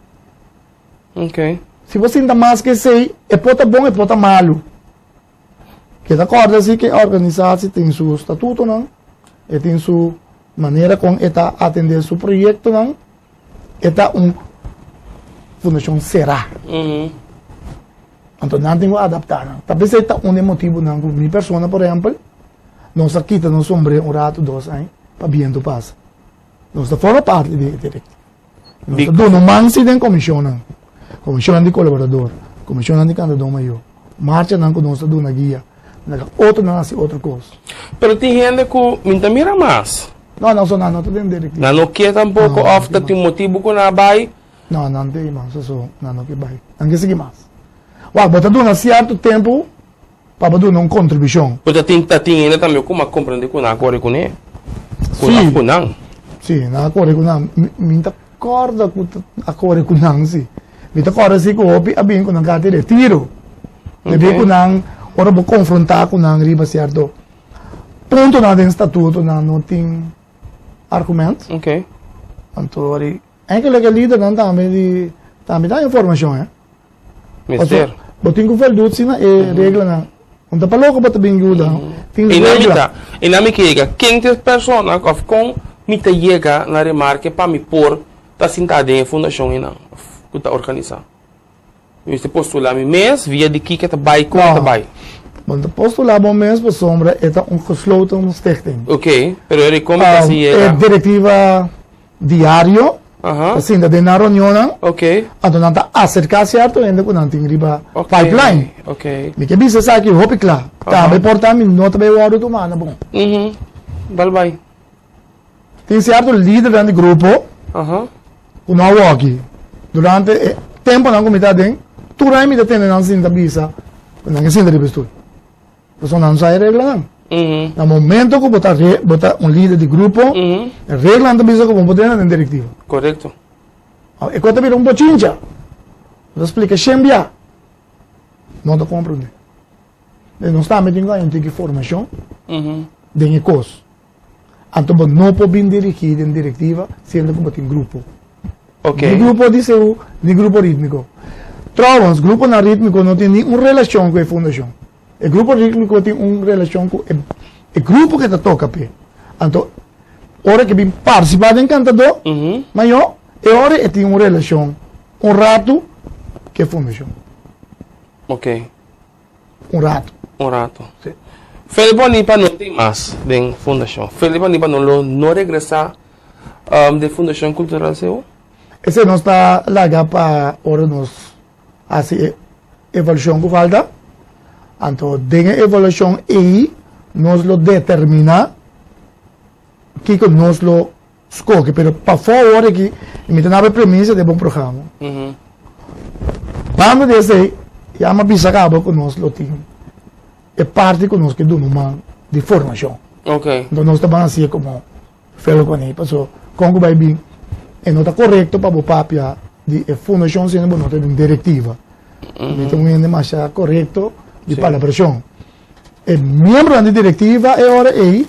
Ok. Se você sentar mais que 6, é pota bom, é pota malo. Que de acordo assim que a organização tem seu estatuto, não? E tem sua maneira como está atender seu projeto, não? Está fundação será. Então não tem que adaptar, não. Talvez está motivo, não. Minha pessoa, por exemplo, nós aqui estamos sombre rato, 2 anos, para bem do passa. Nós fora parte de direito. Nós estamos no mansi de comissão, comissão de colaborador, comissão de candidato maior. Marcha não que nós estamos na guia. Outro não é outra coisa. Pero tem gente que me mira mais. Não, não tem direito. Não quer tampouco, ofta tem motivo que não vai. Não tem mais, isso não que vai. Não quer seguir mais. Uau, bota do um certo tempo para dar uma contribuição. Porque tem ainda também como compreender que não agora com ele. Sim. Com não. Sim, na agora com não. Me tá corda com agora com não sim. Me tá corda assim com o bem com não cate de tiro. De bem com não, ora vou confrontar com não riba certo. Ponto na den estatuto não tem argumento. Ok. Então aí, é que o líder não também dá informação, é? Mister. Botin ko faldo sina regla na. Unta pa loko ba tabing yuda? Ting regla. Inamita chega, quem tem persona of com mita chega na remarque para me pôr tá sentado em fundação e não, que tá organizar. Você postular me mês via de que tá vai com tá vai. Want postular bom mês por sombra é um gesloten stichting. Ok, pero ele como assim é diretiva diário, assim, da na reunião, Ok. então não está acercar certo ainda quando não tem riba pipeline. Ok. Me que bisa sa aqui, hope claro. Tá, me portar me nota bem o hora do mano, bom. Bye. Tem certo líder do grupo, o não aqui. Durante tempo na comunidade, tu vai me deter na cinta bisa, não que cinta de pessoa. Você não sai regra não. No momento que botar líder de grupo, regra não bisa como poder na diretiva. Correcto. E quando vira bochincha, você explica chembia, não te compreende. Não está metendo em que formação, de coisa. Então, não pode vir dirigir em diretiva, sendo que botar em grupo. Ok. De grupo de seu, de grupo rítmico. Trovas, grupo na rítmico não tem nenhuma relação com a fundação. O grupo rítmico tem uma relação com o grupo que te toca. Então, hora que vem participar em cantador, maior, é hora que tem uma relação, um rato, que é fundação. Ok. Um rato. Sim. Felipe Nipa não tem mais de fundação. Felipe Nipa não regressa de fundação cultural seu? Esse não está lá para hora nos fazer evolução que falta. Então, de evolução aí, nós lo determina que nós lo escolhe, mas para fora que me tem a premissa de bom programa. Vamos dizer, já me pisa acaba que nós lo temos. É parte que nós que damos uma de formação. Ok. Então, nós estamos assim como Felipe Nipa, so como vai vir e não está correto para o papel de fundação sendo não tem diretiva. Então, não é mais correto de palabração. E membro da diretiva é hora aí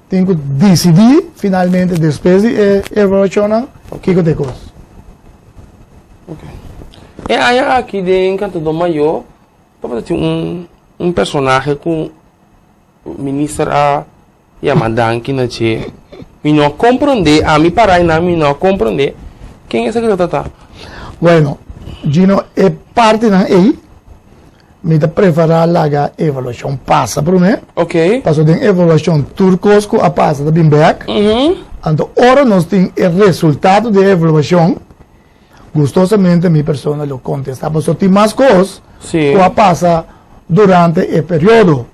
tem que decidir finalmente depois de evolucionar o que é coisa. Ok. E aí aqui de Encantador Maior, para ter um personagem com o ministro a Yamadan que não tinha. Me não compreender, a mim parar na me não compreender quem é esse que tá. Bueno, Gino é parte na aí. Me da preparar lá a evolução passa para mim. Ok. Passou de evolução turcosco a passa da Bimberg. Então, ora nós temos o resultado da evolução. Gostosamente, minha pessoa lo contesta. Passou tem mais coisas que a passa durante o período.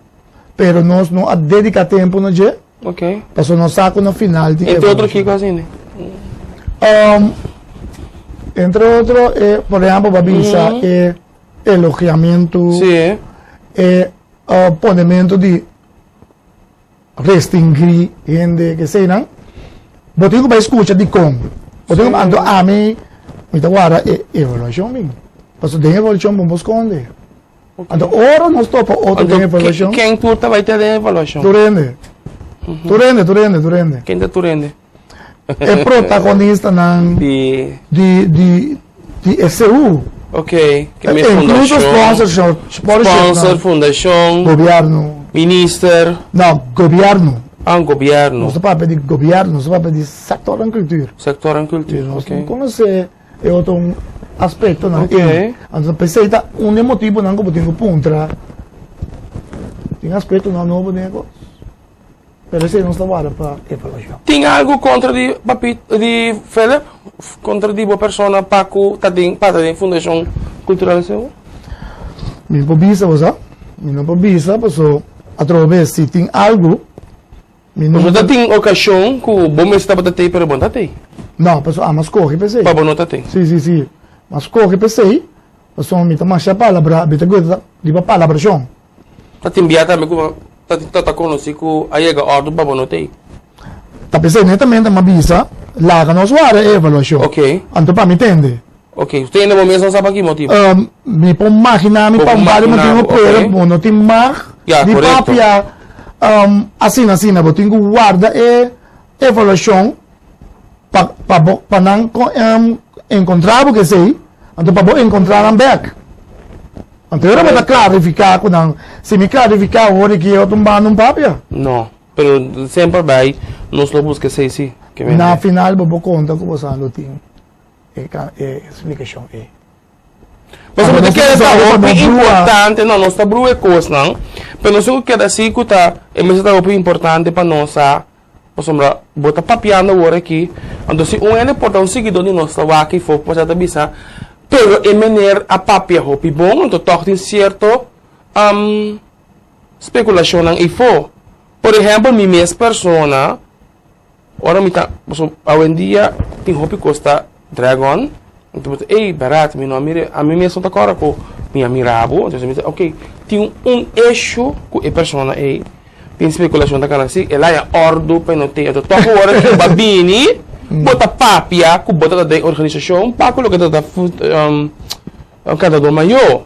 Pero nós não dedica tempo no dia. Ok. Passou no saco no final de entre outros que assim, né? Entre outros, por exemplo, babisa elogiamento, ponimento de restringir gente que sei não. Botinho vai escutar de como. Botinho ando a mim, me agora evolução mesmo. Passou de evolução vamos esconder. Então, ora nós topa outra de evolução. Quem turta vai ter de evolução? Turende. Quem da Turende? É protagonista de SU. Ok. Que é incluso sponsor, fundação, governo, minister. Não, governo. Governo. Não se pode pedir governo, não se pode pedir sector em cultura. Sector em cultura, ok. Conhecer é outro aspecto, não? Ok. Então, pensei que um motivo não que eu pontra. Tem aspecto não novo nego. Pero esse não está para evolução. Tem algo contra de Felipe? Contra de uma pessoa para a Fundação Cultural seu? Me pobisa, você? Me não pobisa, passou através se tem algo. Você tem ocasião que o bom está para ter pergunta tem? Não, pessoal, mas corre pensei. Para não tem. Sim. Mas corre pensei. Pessoal, me toma a palavra, me toma a palavra chão. Tá te enviar também com tá conhecido a chega ordem para não ter. Tá pensei netamente uma bisa, lá que nós vamos evaluação. Ok. Então para me entender. Ok. Você ainda momento não sabe aqui motivo. Me pode imaginar, me pode motivo pero não tem mais de papia. Assim, eu tenho que guardar a evaluação para não encontrar o que sei, então para encontrar um back. Então eu vou clarificar, se me clarificar agora que eu estou tomando um papel. Não, mas sempre vai, nós lo busca sei sim. Na final eu vou contar com você não tem explicação. Mas você quer dar algo importante, não está bruto coisa não, mas nós quer assim que tá, é mais algo importante para nós sombra bota papiando agora aqui. Então se é porta seguidor de nós lá que for pode até bisa, pero é maneira a papia hopi bom, então toque certo especulação não for. Por exemplo, minha mesma persona, ora me tá, hoje em dia tem hopi costa dragon, então ei barato, me não mire, a mim mesmo tá agora com minha mirabo, então me ok, tem eixo com a persona ei tem especulação da cara assim, ela é ordo para não ter, então toque hora que babini bota papia, que bota da organização, para colocar da cada do maior.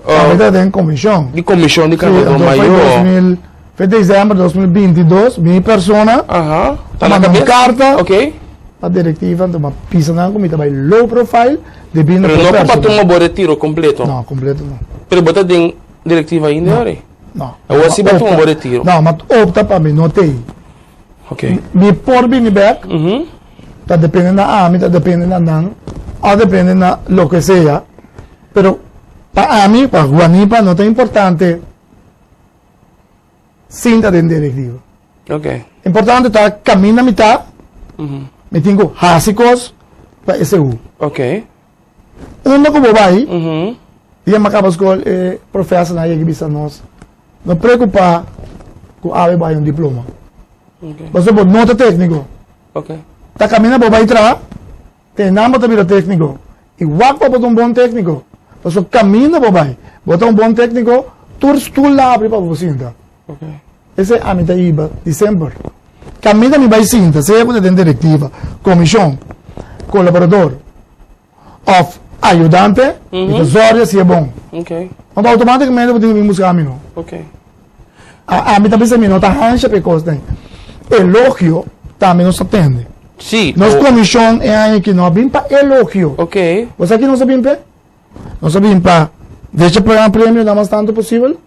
Ahorita tem comisión. De comisión de cada do maior. Fue dezembro de 2022, mi persona Tá na mandou carta ok. a diretiva, uma pisa na comida by low profile, de bem Pero não para tomar o retiro completo. Não, completo não. Pero bota de diretiva ainda, ore? Não. Eu assim para tomar o retiro. Não, mas opta para mim, não tem. Ok. Me por bem back, tá dependendo da AMI, tá dependendo da NAN, ou dependendo da lo que seja. Pero para AMI, para Guanipa, não é importante cinta de diretiva. Ok. Importante tá caminho a mitad, me tenho básicos para SU. Ok. Uno como vai, e a macabas com professor na igreja nós, não preocupa com a vai um diploma. Ok. Você pode nota técnico. Ok. Tá caminhando para entrar, tem nada para técnico. E o para botar bom técnico. Você caminha para botar bom técnico, tu lá abre para você entrar. Ok. Esse é a mitad IBA, dezembro. Caminha me vai cinta, seja por dentro diretiva, comissão, colaborador, of ajudante, e tesouro se é bom. Ok. Então automaticamente eu tenho que buscar caminho. Ok. A mitad pensa não tá rancha para costa. Elogio também não se atende. Sim. Nós comissão é aí que não vem para elogio. Ok. Você aqui não sabe para? Não sabe para deixa pegar prêmio o mais tanto possível.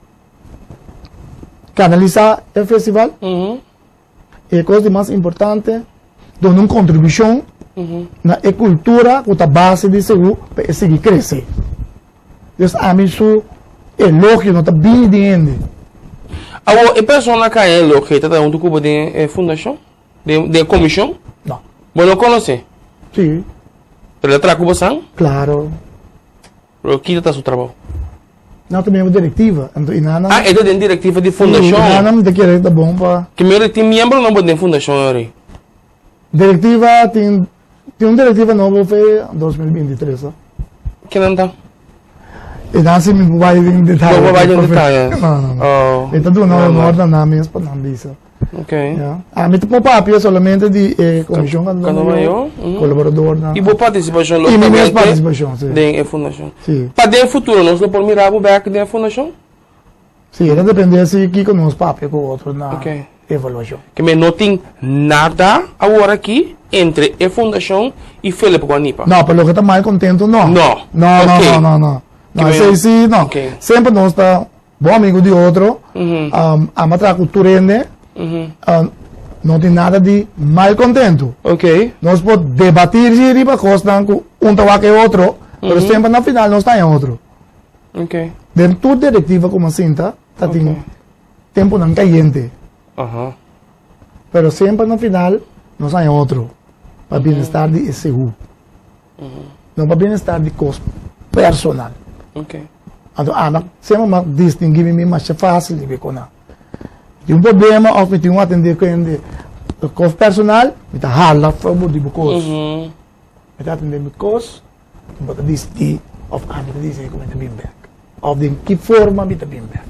Canalizar o festival. E a coisa mais importante, dar uma contribuição na cultura, com a base de seguro, para seguir crescer. Então, a mim, isso elogio não está bem de A pessoa que é elogio, está dando cubo de fundação? De comissão? Não. Você não conhece? Sim. Ele traz cubo sang? Claro. Pero aqui está seu trabalho. Não também é uma diretiva. Então, Ah, é da diretiva de fundação? Sim, não tem que ir da bomba. Que meu tem membro não pode fundação, ore? Diretiva, tem uma diretiva nova foi em 2023. Que não está? E não se me vai em detalhe. Não vai em detalhe. Não. Então, tu não ordena nada mesmo para não dizer. Ok. A mim, tem papel solamente de comissão, colaborador. E boa participação E minha participação, sim. Da fundação. Sim. Para dentro futuro, nós não podemos mirar o back da fundação? Sim, era depender se aqui com os papéis com o outro na avaliação. Que não tem nada agora aqui entre a fundação e Felipe Guanipa. Não, pelo que está mais contento, não. Não. Não. Não, sim, não. Sempre nós está bom amigo de outro, a matar cultura, não tem nada de mal contento. Ok. Nós podemos debater se riba costa com tabaco e outro, mas sempre na final nós está em outro. Ok. Dentro da diretiva como assim, tá tem tempo não caliente. Mas sempre no final nós está em outro. Para bem-estar de SU. Não para bem-estar de custo personal. Ok. Então, sempre mais distinguir mais fácil de ver com ela. Tem problema, ou tem atender com o custo personal, está rala, favor de bocos. Está atender com custo, mas diz de of a dizer como é bem back. Of de que forma está bem back.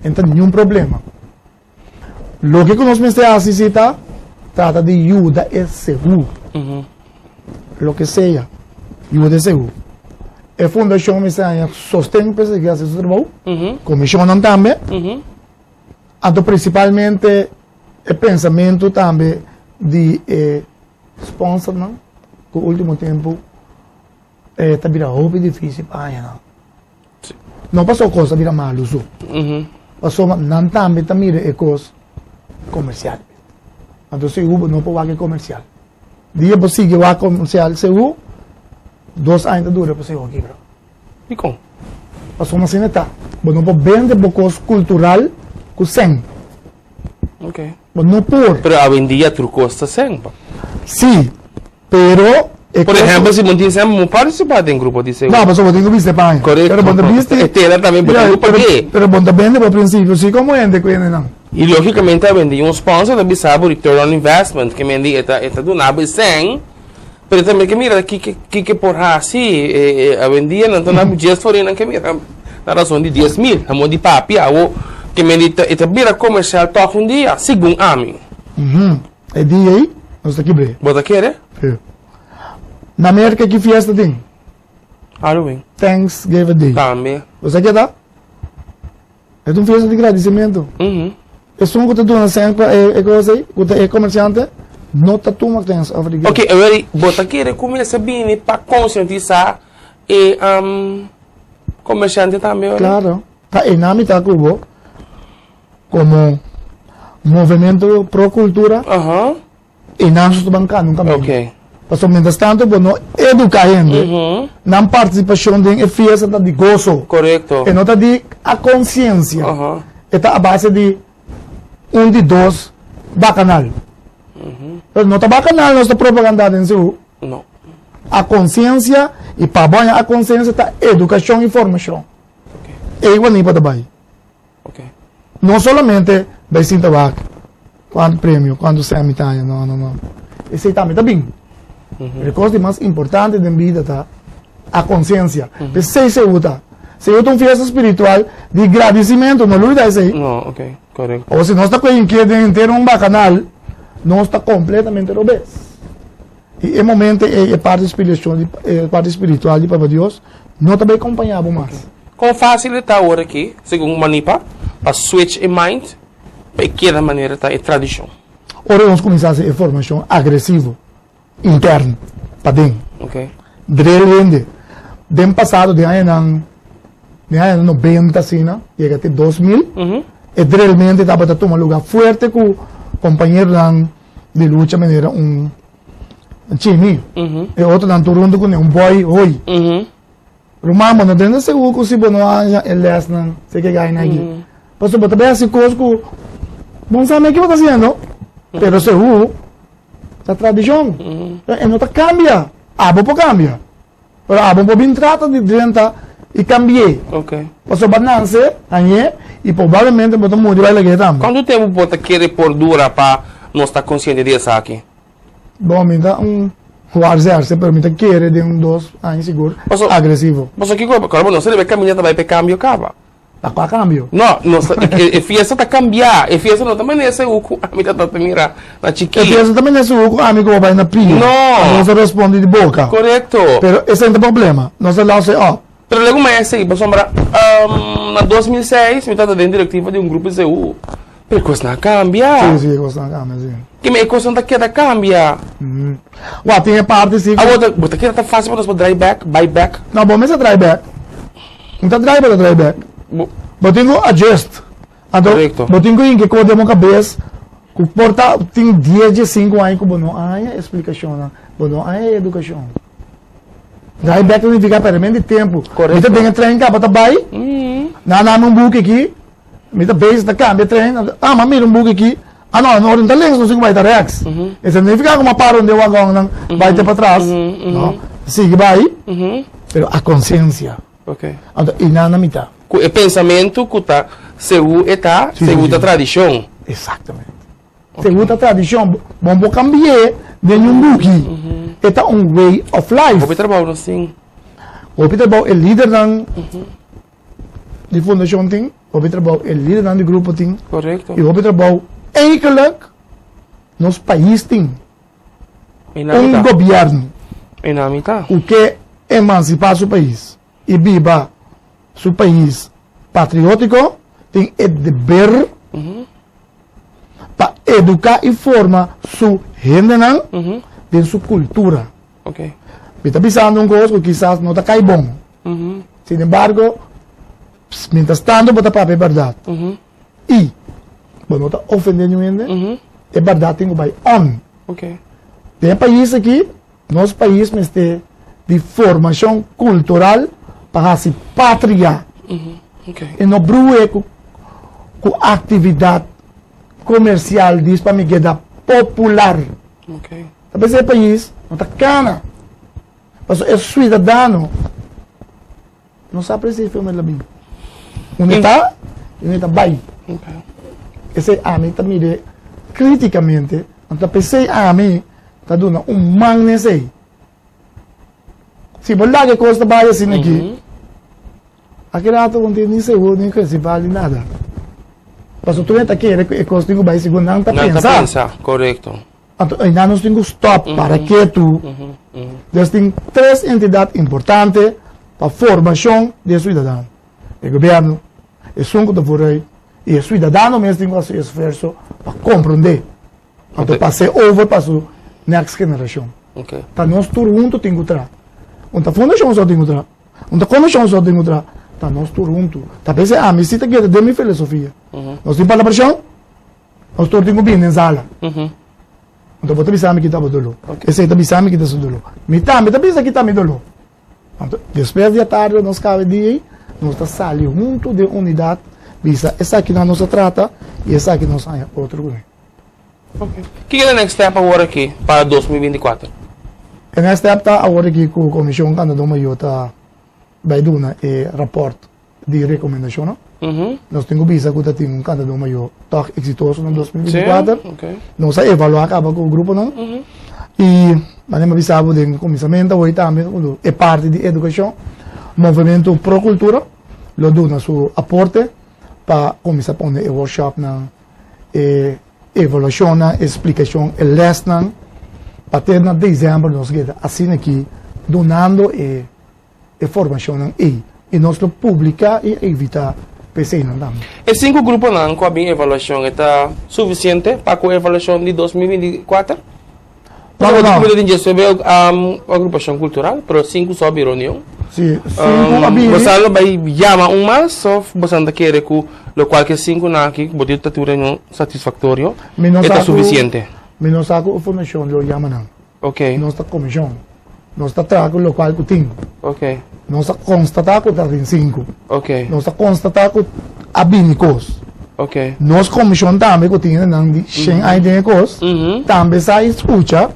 Então, nenhum problema. Lo que nós necessitamos trata de ajuda é seguro. Lo que seja, ajuda é seguro. A fundação me sustém para seguir esse trabalho, comissão não também. Então, principalmente, o pensamento também de sponsor, não? Que no último tempo está virando difícil para a não passou coisa vira mal, passou não também também é coisa comercial. Então, se o não pode ser comercial. Dia para seguir o comercial, se o 2 anos dura para seguir o quebra. E como? Passou uma cena, tá? Não pode vender bocos cultural com 100. Okay. No por. Pero hoy en día trucos está haciendo. Sí, pero... Por ejemplo, si me dicen, ¿me participar en grupo de seguro? No, pues yo tengo viste para Correcto. Pero cuando viste... Este también, ¿por qué? Pero cuando vende por principio, sí, como gente que viene, no. E logicamente vendi um sponsor da bisabo return on investment que mendi eta do na biseng pero também que mira que por assim a vendia não tá na just for in que mira na razão de 10.000 a de papi ou que mendi eta bira comercial toca um dia segundo ami É dia aí nós aqui bre bota querer na América que fiesta tem Halloween Thanksgiving Day também você quer dar é uma festa de agradecimento es un que tú no sabes é comerciante não tá tu mas tens africano. Ok, agora bota querer começa bem para conscientizar e comerciante também. Claro, tá em nome tá Cuba como movimento pro cultura. E nós estamos bancando um caminho. Ok. Mas mientras tanto, bueno, educar gente, na participação de fiesta de gozo. Correto. E não tá de a consciência. Está a base de de dois bacanal. Então, não está bacanal, não está propaganda em si. Não. A consciência, e para banhar a consciência está educação e formação. É igual nem para trabalhar. Não somente vai se tabaco, quanto prêmio, quanto se amitanha, não. Esse também está bem. A coisa mais importante da vida está a consciência. Você se usa. Se eu tenho festa espiritual de agradecimento, não olvida isso aí. Não, ok, correto. Ou se nós está com inquieto ter um bacanal, não está completamente obeso. E é momento, é parte espiritual de Papa Deus, não está bem acompanhado mais. Com facilitar agora aqui, segundo Manipa, para switch in mind, para que da maneira está a tradição. Ora vamos começar a fazer formação agressiva, interna, para dentro. Ok. Drill de passado, de ano 90, assim, chega até 2000, e realmente estava a tomar lugar forte com o companheiro de luta, maneira chini, e outro na Toronto com um boy, oi. Rumamo, não tem seguro que se não haja eles não sei que ganha aqui. Posso botar bem assim coisa que não sabe o que está fazendo, pero seguro a tradição, e não está cambia, abo por cambia, pero abo por bem trata de dentro e cambiei. Ok. Posso balançar aí e provavelmente botar muito vai legal também. Quanto tempo bota querer por dura para não estar consciente disso aqui? Bom, me dá guardar se permite querer de 2 anos seguro, agressivo. Mas aqui como não se deve caminhar também para cambio acaba. Para cambio? Não, a fiesta está cambiar, a fiesta não também é esse o a mim está mira na chiquinha. A fiesta também é esse o amigo vai na pia. Não se responde de boca. Correto. Pero esse é o problema. Não se lá se Pero luego me dice, por sombra, na 2006, me estava dentro diretiva de grupo de CU. Pero a coisa não cambia. Sim, a coisa não cambia, sim. Que a coisa não queda cambia. Ué, tem a parte, sim. Bota que está fácil para nós buy back. Não, bom, mas é dry back. Não está dry back. Botinho adjust. Correcto. Botinho que quando demo cabeça, que porta tem 10 de 5 anos que não há explicação, não há educação. Dry back significa permanente de tempo. Correto. Então tem que treinar para trabalhar. Na um book aqui, me dá base da câmbio treina. Ah, mas mira um book aqui. Ah, não está lento, não sei como vai estar rex. Isso significa que uma para onde eu agora vai ter para trás. Não. Sigue vai. Pero a consciência. Ok. Então, e na mitad. O pensamento que está segundo a tradição. Exatamente. Segundo a tradição, vamos cambiar de um book. Está um way of life. Vou trabalhar assim. O Peter Bau é líder de fundação tem. O Peter Bau é líder do grupo tem. Correto. E o Peter Bau eigenlijk nos país tem governo o que emancipar seu país e viva seu país patriótico tem o dever para educar e formar sua gente de sua cultura. Ok. Está pensando em coisa que quizás não está cai bom. Sin embargo, mientras tanto, você para a verdade. E, não está ofendendo ninguém, é verdade tem que vai on. Ok. Tem país aqui, nosso país, mas tem de formação cultural para se pátria. Ok. E não brue com atividade comercial diz para mim que é popular. Ok. Talvez esse país não está cana. Mas é cidadão. Não sabe esse filme lá bem. Onde está? Onde está bem. Ok. Esse a mim está mire criticamente. Então pensei a mim está dando man nesse. Se bolar que costa vai assim aqui. Aquele ato não tem nem seguro nem que se vale nada. Mas o cliente aqui é costa que vai segundo não está pensar. Correto. Ainda nós temos stop para que tu. Nós temos 3 entidades importantes para a formação de cidadão. O governo, o Sunco da Forei e o cidadão mesmo tem que fazer esforço para compreender. Então, para ser over para a next generation. Ok. Então, nós todos juntos temos que trabalhar. Então, a fundação só tem que trabalhar. Então, a comissão só tem que trabalhar. Então, nós todos juntos. Talvez a minha cita aqui é da minha filosofia. Nós temos para a pressão, nós todos temos que vir na sala. Então, você sabe que está o dolor. Esse também sabe que está o dolor. Também sabe que está o dolor. Então, depois da tarde, nós cada dia, nós estamos saindo junto de unidade, visa essa aqui não nos trata e essa aqui nós sai outro grupo. Ok. O que é o next step agora aqui para 2024? O next step está agora aqui com a Comissão Canadá Maior vai dar um rapport de recomendação. Nós temos visa que está tendo um Canadá Maior tão exitoso em 2024. Okay. Nós vamos avaliar acaba com o grupo não. E mas nós avisamos de começamento hoje também é parte de educação, movimento pro cultura, lo dá seu aporte para começar a pôr workshop na evaluação, explicação, lesson, para ter na dezembro nós queda assim aqui donando formação e nós lo publicar e evitar PC não dá. E 5 grupos não com a minha avaliação está suficiente para a avaliação de 2024? Não. A agrupação cultural, mas 5 só a reunião. Sim, 5 você vai chamar mais ou você quer que o qual que 5 na aqui, você está tendo satisfatório, está suficiente. Menos a formação lo chama não. Ok. Nós está comissão. Nós está trago o local que tem. Ok. Nós está constatar que está em 5. Ok. Nós está constatar que há binicos. Ok. Nós comissão também que tem não de 100 aidencos. Também sai escuta.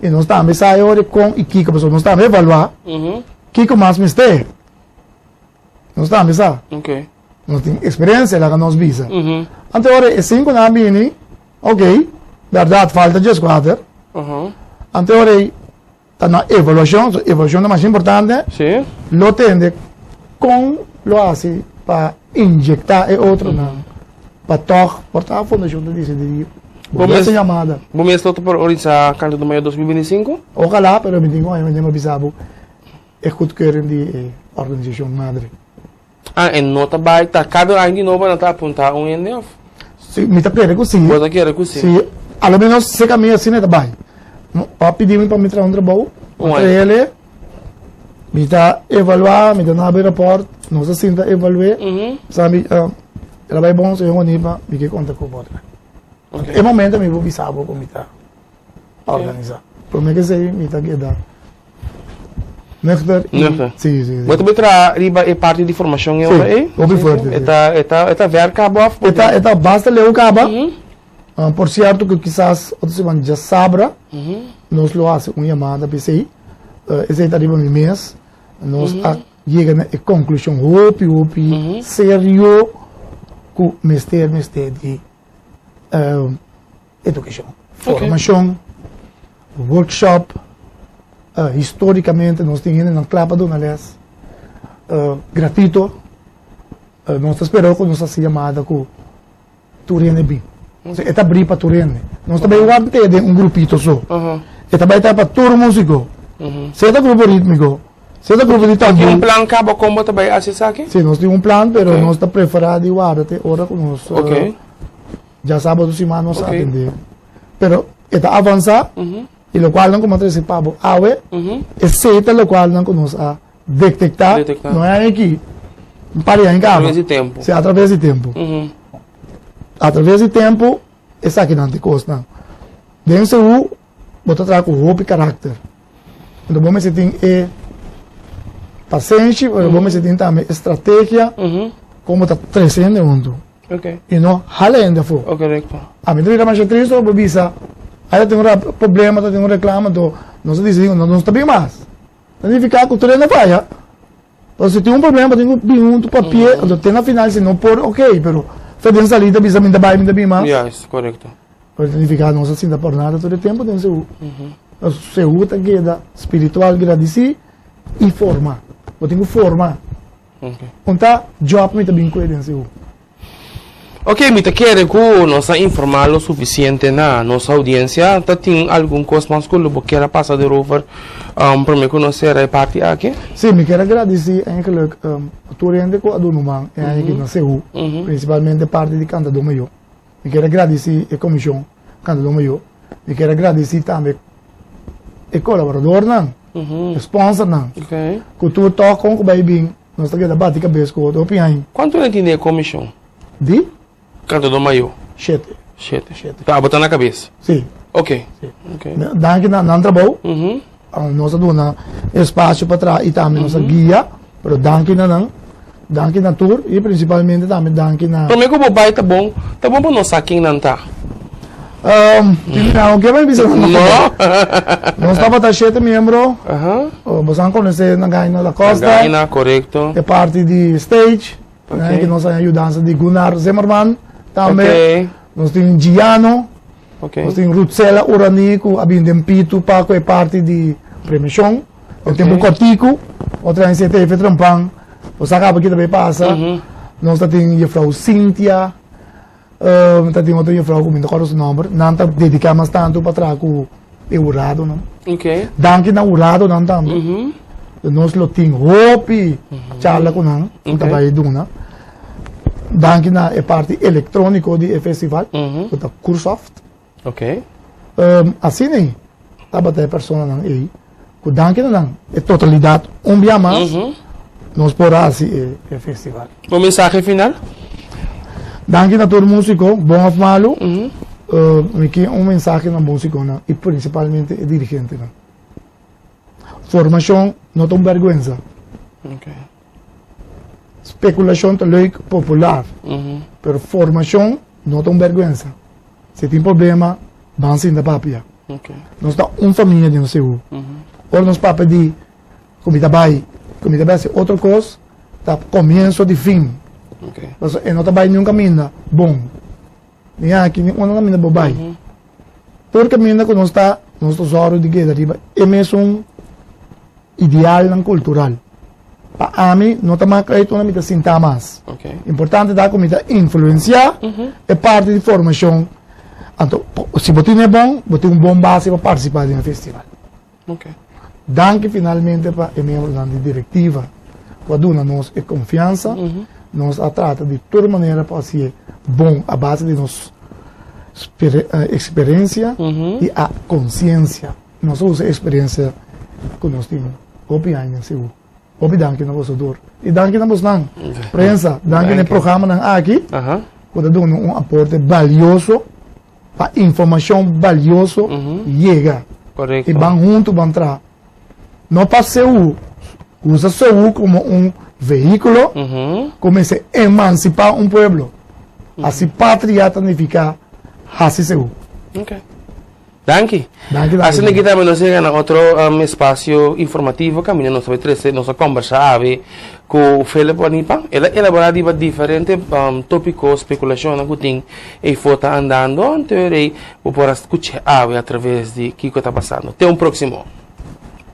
E nós também sai hora com e que pessoa nós também evaluar. Que mais mistério. Nós também sai. Ok. Nós temos experiência lá que nós visa. Então hora é 5 na bini. Ok. Verdade falta de 4. Então hora está na evaluação, a evaluação é mais importante. Sim. Lo tende com lo hace para injetar e outro não. Para tocar, portar a fundação de decidir. Essa chamada. Vamos estar por organizar canto do maio 2025? Ojalá, pero me digo, eu me avisava. É que querem de organização madre. Ah, e nota vai tá cada ano de novo não tá apontar um NF. Sim, me tá querendo que sim. Você quer que sim? Sim, ao menos se caminha assim não tá bem. Para pedir para me trazer um trabalho, para ele, me tá evaluar, me dá na rapport, não se sinta evaluar, sabe? Ela vai bom se eu nipa, me que conta com outra. É momento me vou avisar como me tá organizar. Por mim que sei, me tá que dá. Nectar. Sim. Mas também riba é parte de formação eu aí? Sim, forte. Eta ver cabo. Eta basta ler o cabo. Por certo que quizás outros vão já sabra, nós lo hace uma chamada PCI, esse está arriba no mês, nós chega na conclusão sério com mestre de educação, formação, workshop, historicamente nós temos na clapa do Nales, gratuito, nós esperamos que nossa chamada com Turene bem. Eta abrir para Turene. Nós também vamos ter um grupito só. Eta vai estar para todo músico. Se é grupo rítmico, se é grupo de tambor. Um plano cabo como também acessar aqui? Sim, nós temos um plano, mas nós estamos preparados de até hora conosco. Já sábado semana nós atender. Mas eta avançar e o qual não como antecipamos awe, esse o qual não conosco a detectar. Não é aqui. Para em casa. Através de tempo. Através do tempo, essa aqui não tem custo. Dentro do botar atrás com roupa e caráter. Então, vamos ter paciência, vamos ter também estratégia, como está crescendo muito. Ok. You know, hala ainda for. Oh, correcto. A mim também mais triste ou bobisa. Aí tem um problema, tem um reclamo, não se diz, não está bem mais. Não ficar com tudo na faia. Então se tem um problema, tem um papel, quando tem na final, se não por, ok, pero fazendo salida, bisa me dá bem mais. Yes, correcto. Para significar não se dá por nada todo o tempo, tem seu. O seu tá queda espiritual, agradecer e forma. Eu tenho forma. Okay. Então, job me também com ele, seu. Ok, me te quiere que nos ha informado lo suficiente na nuestra audiencia. ¿Tem alguna cosa más que lo quiera pasar de rover para me conocer a parte aquí? Sim, me quero agradecer eigenlijk tu rende com a do Numan e aí que nasceu, principalmente parte de Cantador Maior. Me quero agradecer a comissão Cantador Maior. Me quero agradecer também a colaborador não, sponsor não. Ok. Que tu toca com o bem, nós estamos a bater cabeça com o opinião. Quanto ele tem a comissão? De Canto do Maio? 7. 7. Tá, botar na cabeça. Sim. Ok. Sim. Ok. Danke na trabalho. Nós damos espaço para trás e também nossa guia, pero danke na tour e principalmente também danke na. Para mim que o pai tá bom para nós aqui não tá. Não, o que vai dizer? Não. Nós estamos a 7 membros. Você conhece na Gaina da Costa. Gaina, correto. É parte de stage, né, que nós ajudamos de Gunnar Zimmerman também. Okay. Nós temos Giano. Okay. Nós temos Rutsela Uranico, Abindempito, Paco é parte de premiação. Eu tenho Cortico, outra em CTF Trampang. Você acaba aqui também passa. Nós temos a Frau Cynthia. Temos outra Frau que me não conheço o nome. Não dedicamos tanto para trás com o Urado. Ok. Danke na Urado não tanto. Nós lo temos Hopi, charla com não. Trabalho duna. Danke na parte eletrônica do festival. O Kursoft. Ok. Assim nem. Tava até pessoa não aí. O danke não. É totalidade. Dia mais. Nós por assim é festival. O mensagem final? Danke na todo músico, bom ou malo. Me que mensagem na músico não e principalmente é dirigente não. Formação não tem vergonha. Ok. Especulação é leuk popular. Pero formação não tem vergonha. Se tem problema, vão sim da papia. Ok. Nós está família de nós seu. Ou nós papa de comida vai ser outra coisa, tá começo de fim. Ok. Nós não tá vai nenhum caminho bom. Nem aqui nem um caminho bom vai. Todo caminho que nós está tesouro de guerra riba é mesmo ideal não cultural. Para mim não tá mais crédito na mita sintomas. Ok. Importante da comida influenciar é parte de formação. Então, se você é bom, você tem bom base para participar do festival. Ok. Danke finalmente para o membro da diretiva, quando nós é confiança, nós trata de toda maneira para ser bom a base de nossa experiência e a consciência. Nós usamos a experiência que nós temos. Opinião, seguro. Danke na vossa dor. E danke na vossa prensa. Danke no programa aqui. Quando dá aporte valioso, a informação valiosa chega. Correto. E vão junto, vão entrar. Não passa usa seu como veículo, começa a emancipar pueblo. Assim, pátria significa assim seu. Ok. Danke. Danke. Assim que também nós chegamos a outro espaço informativo, caminho nós vai trazer nossa conversa com o Felipe Anipa. Ela elaborava diferentes tópicos, especulações que tem e foto andando, então eu vou escutar através de o que está passando. Até próximo.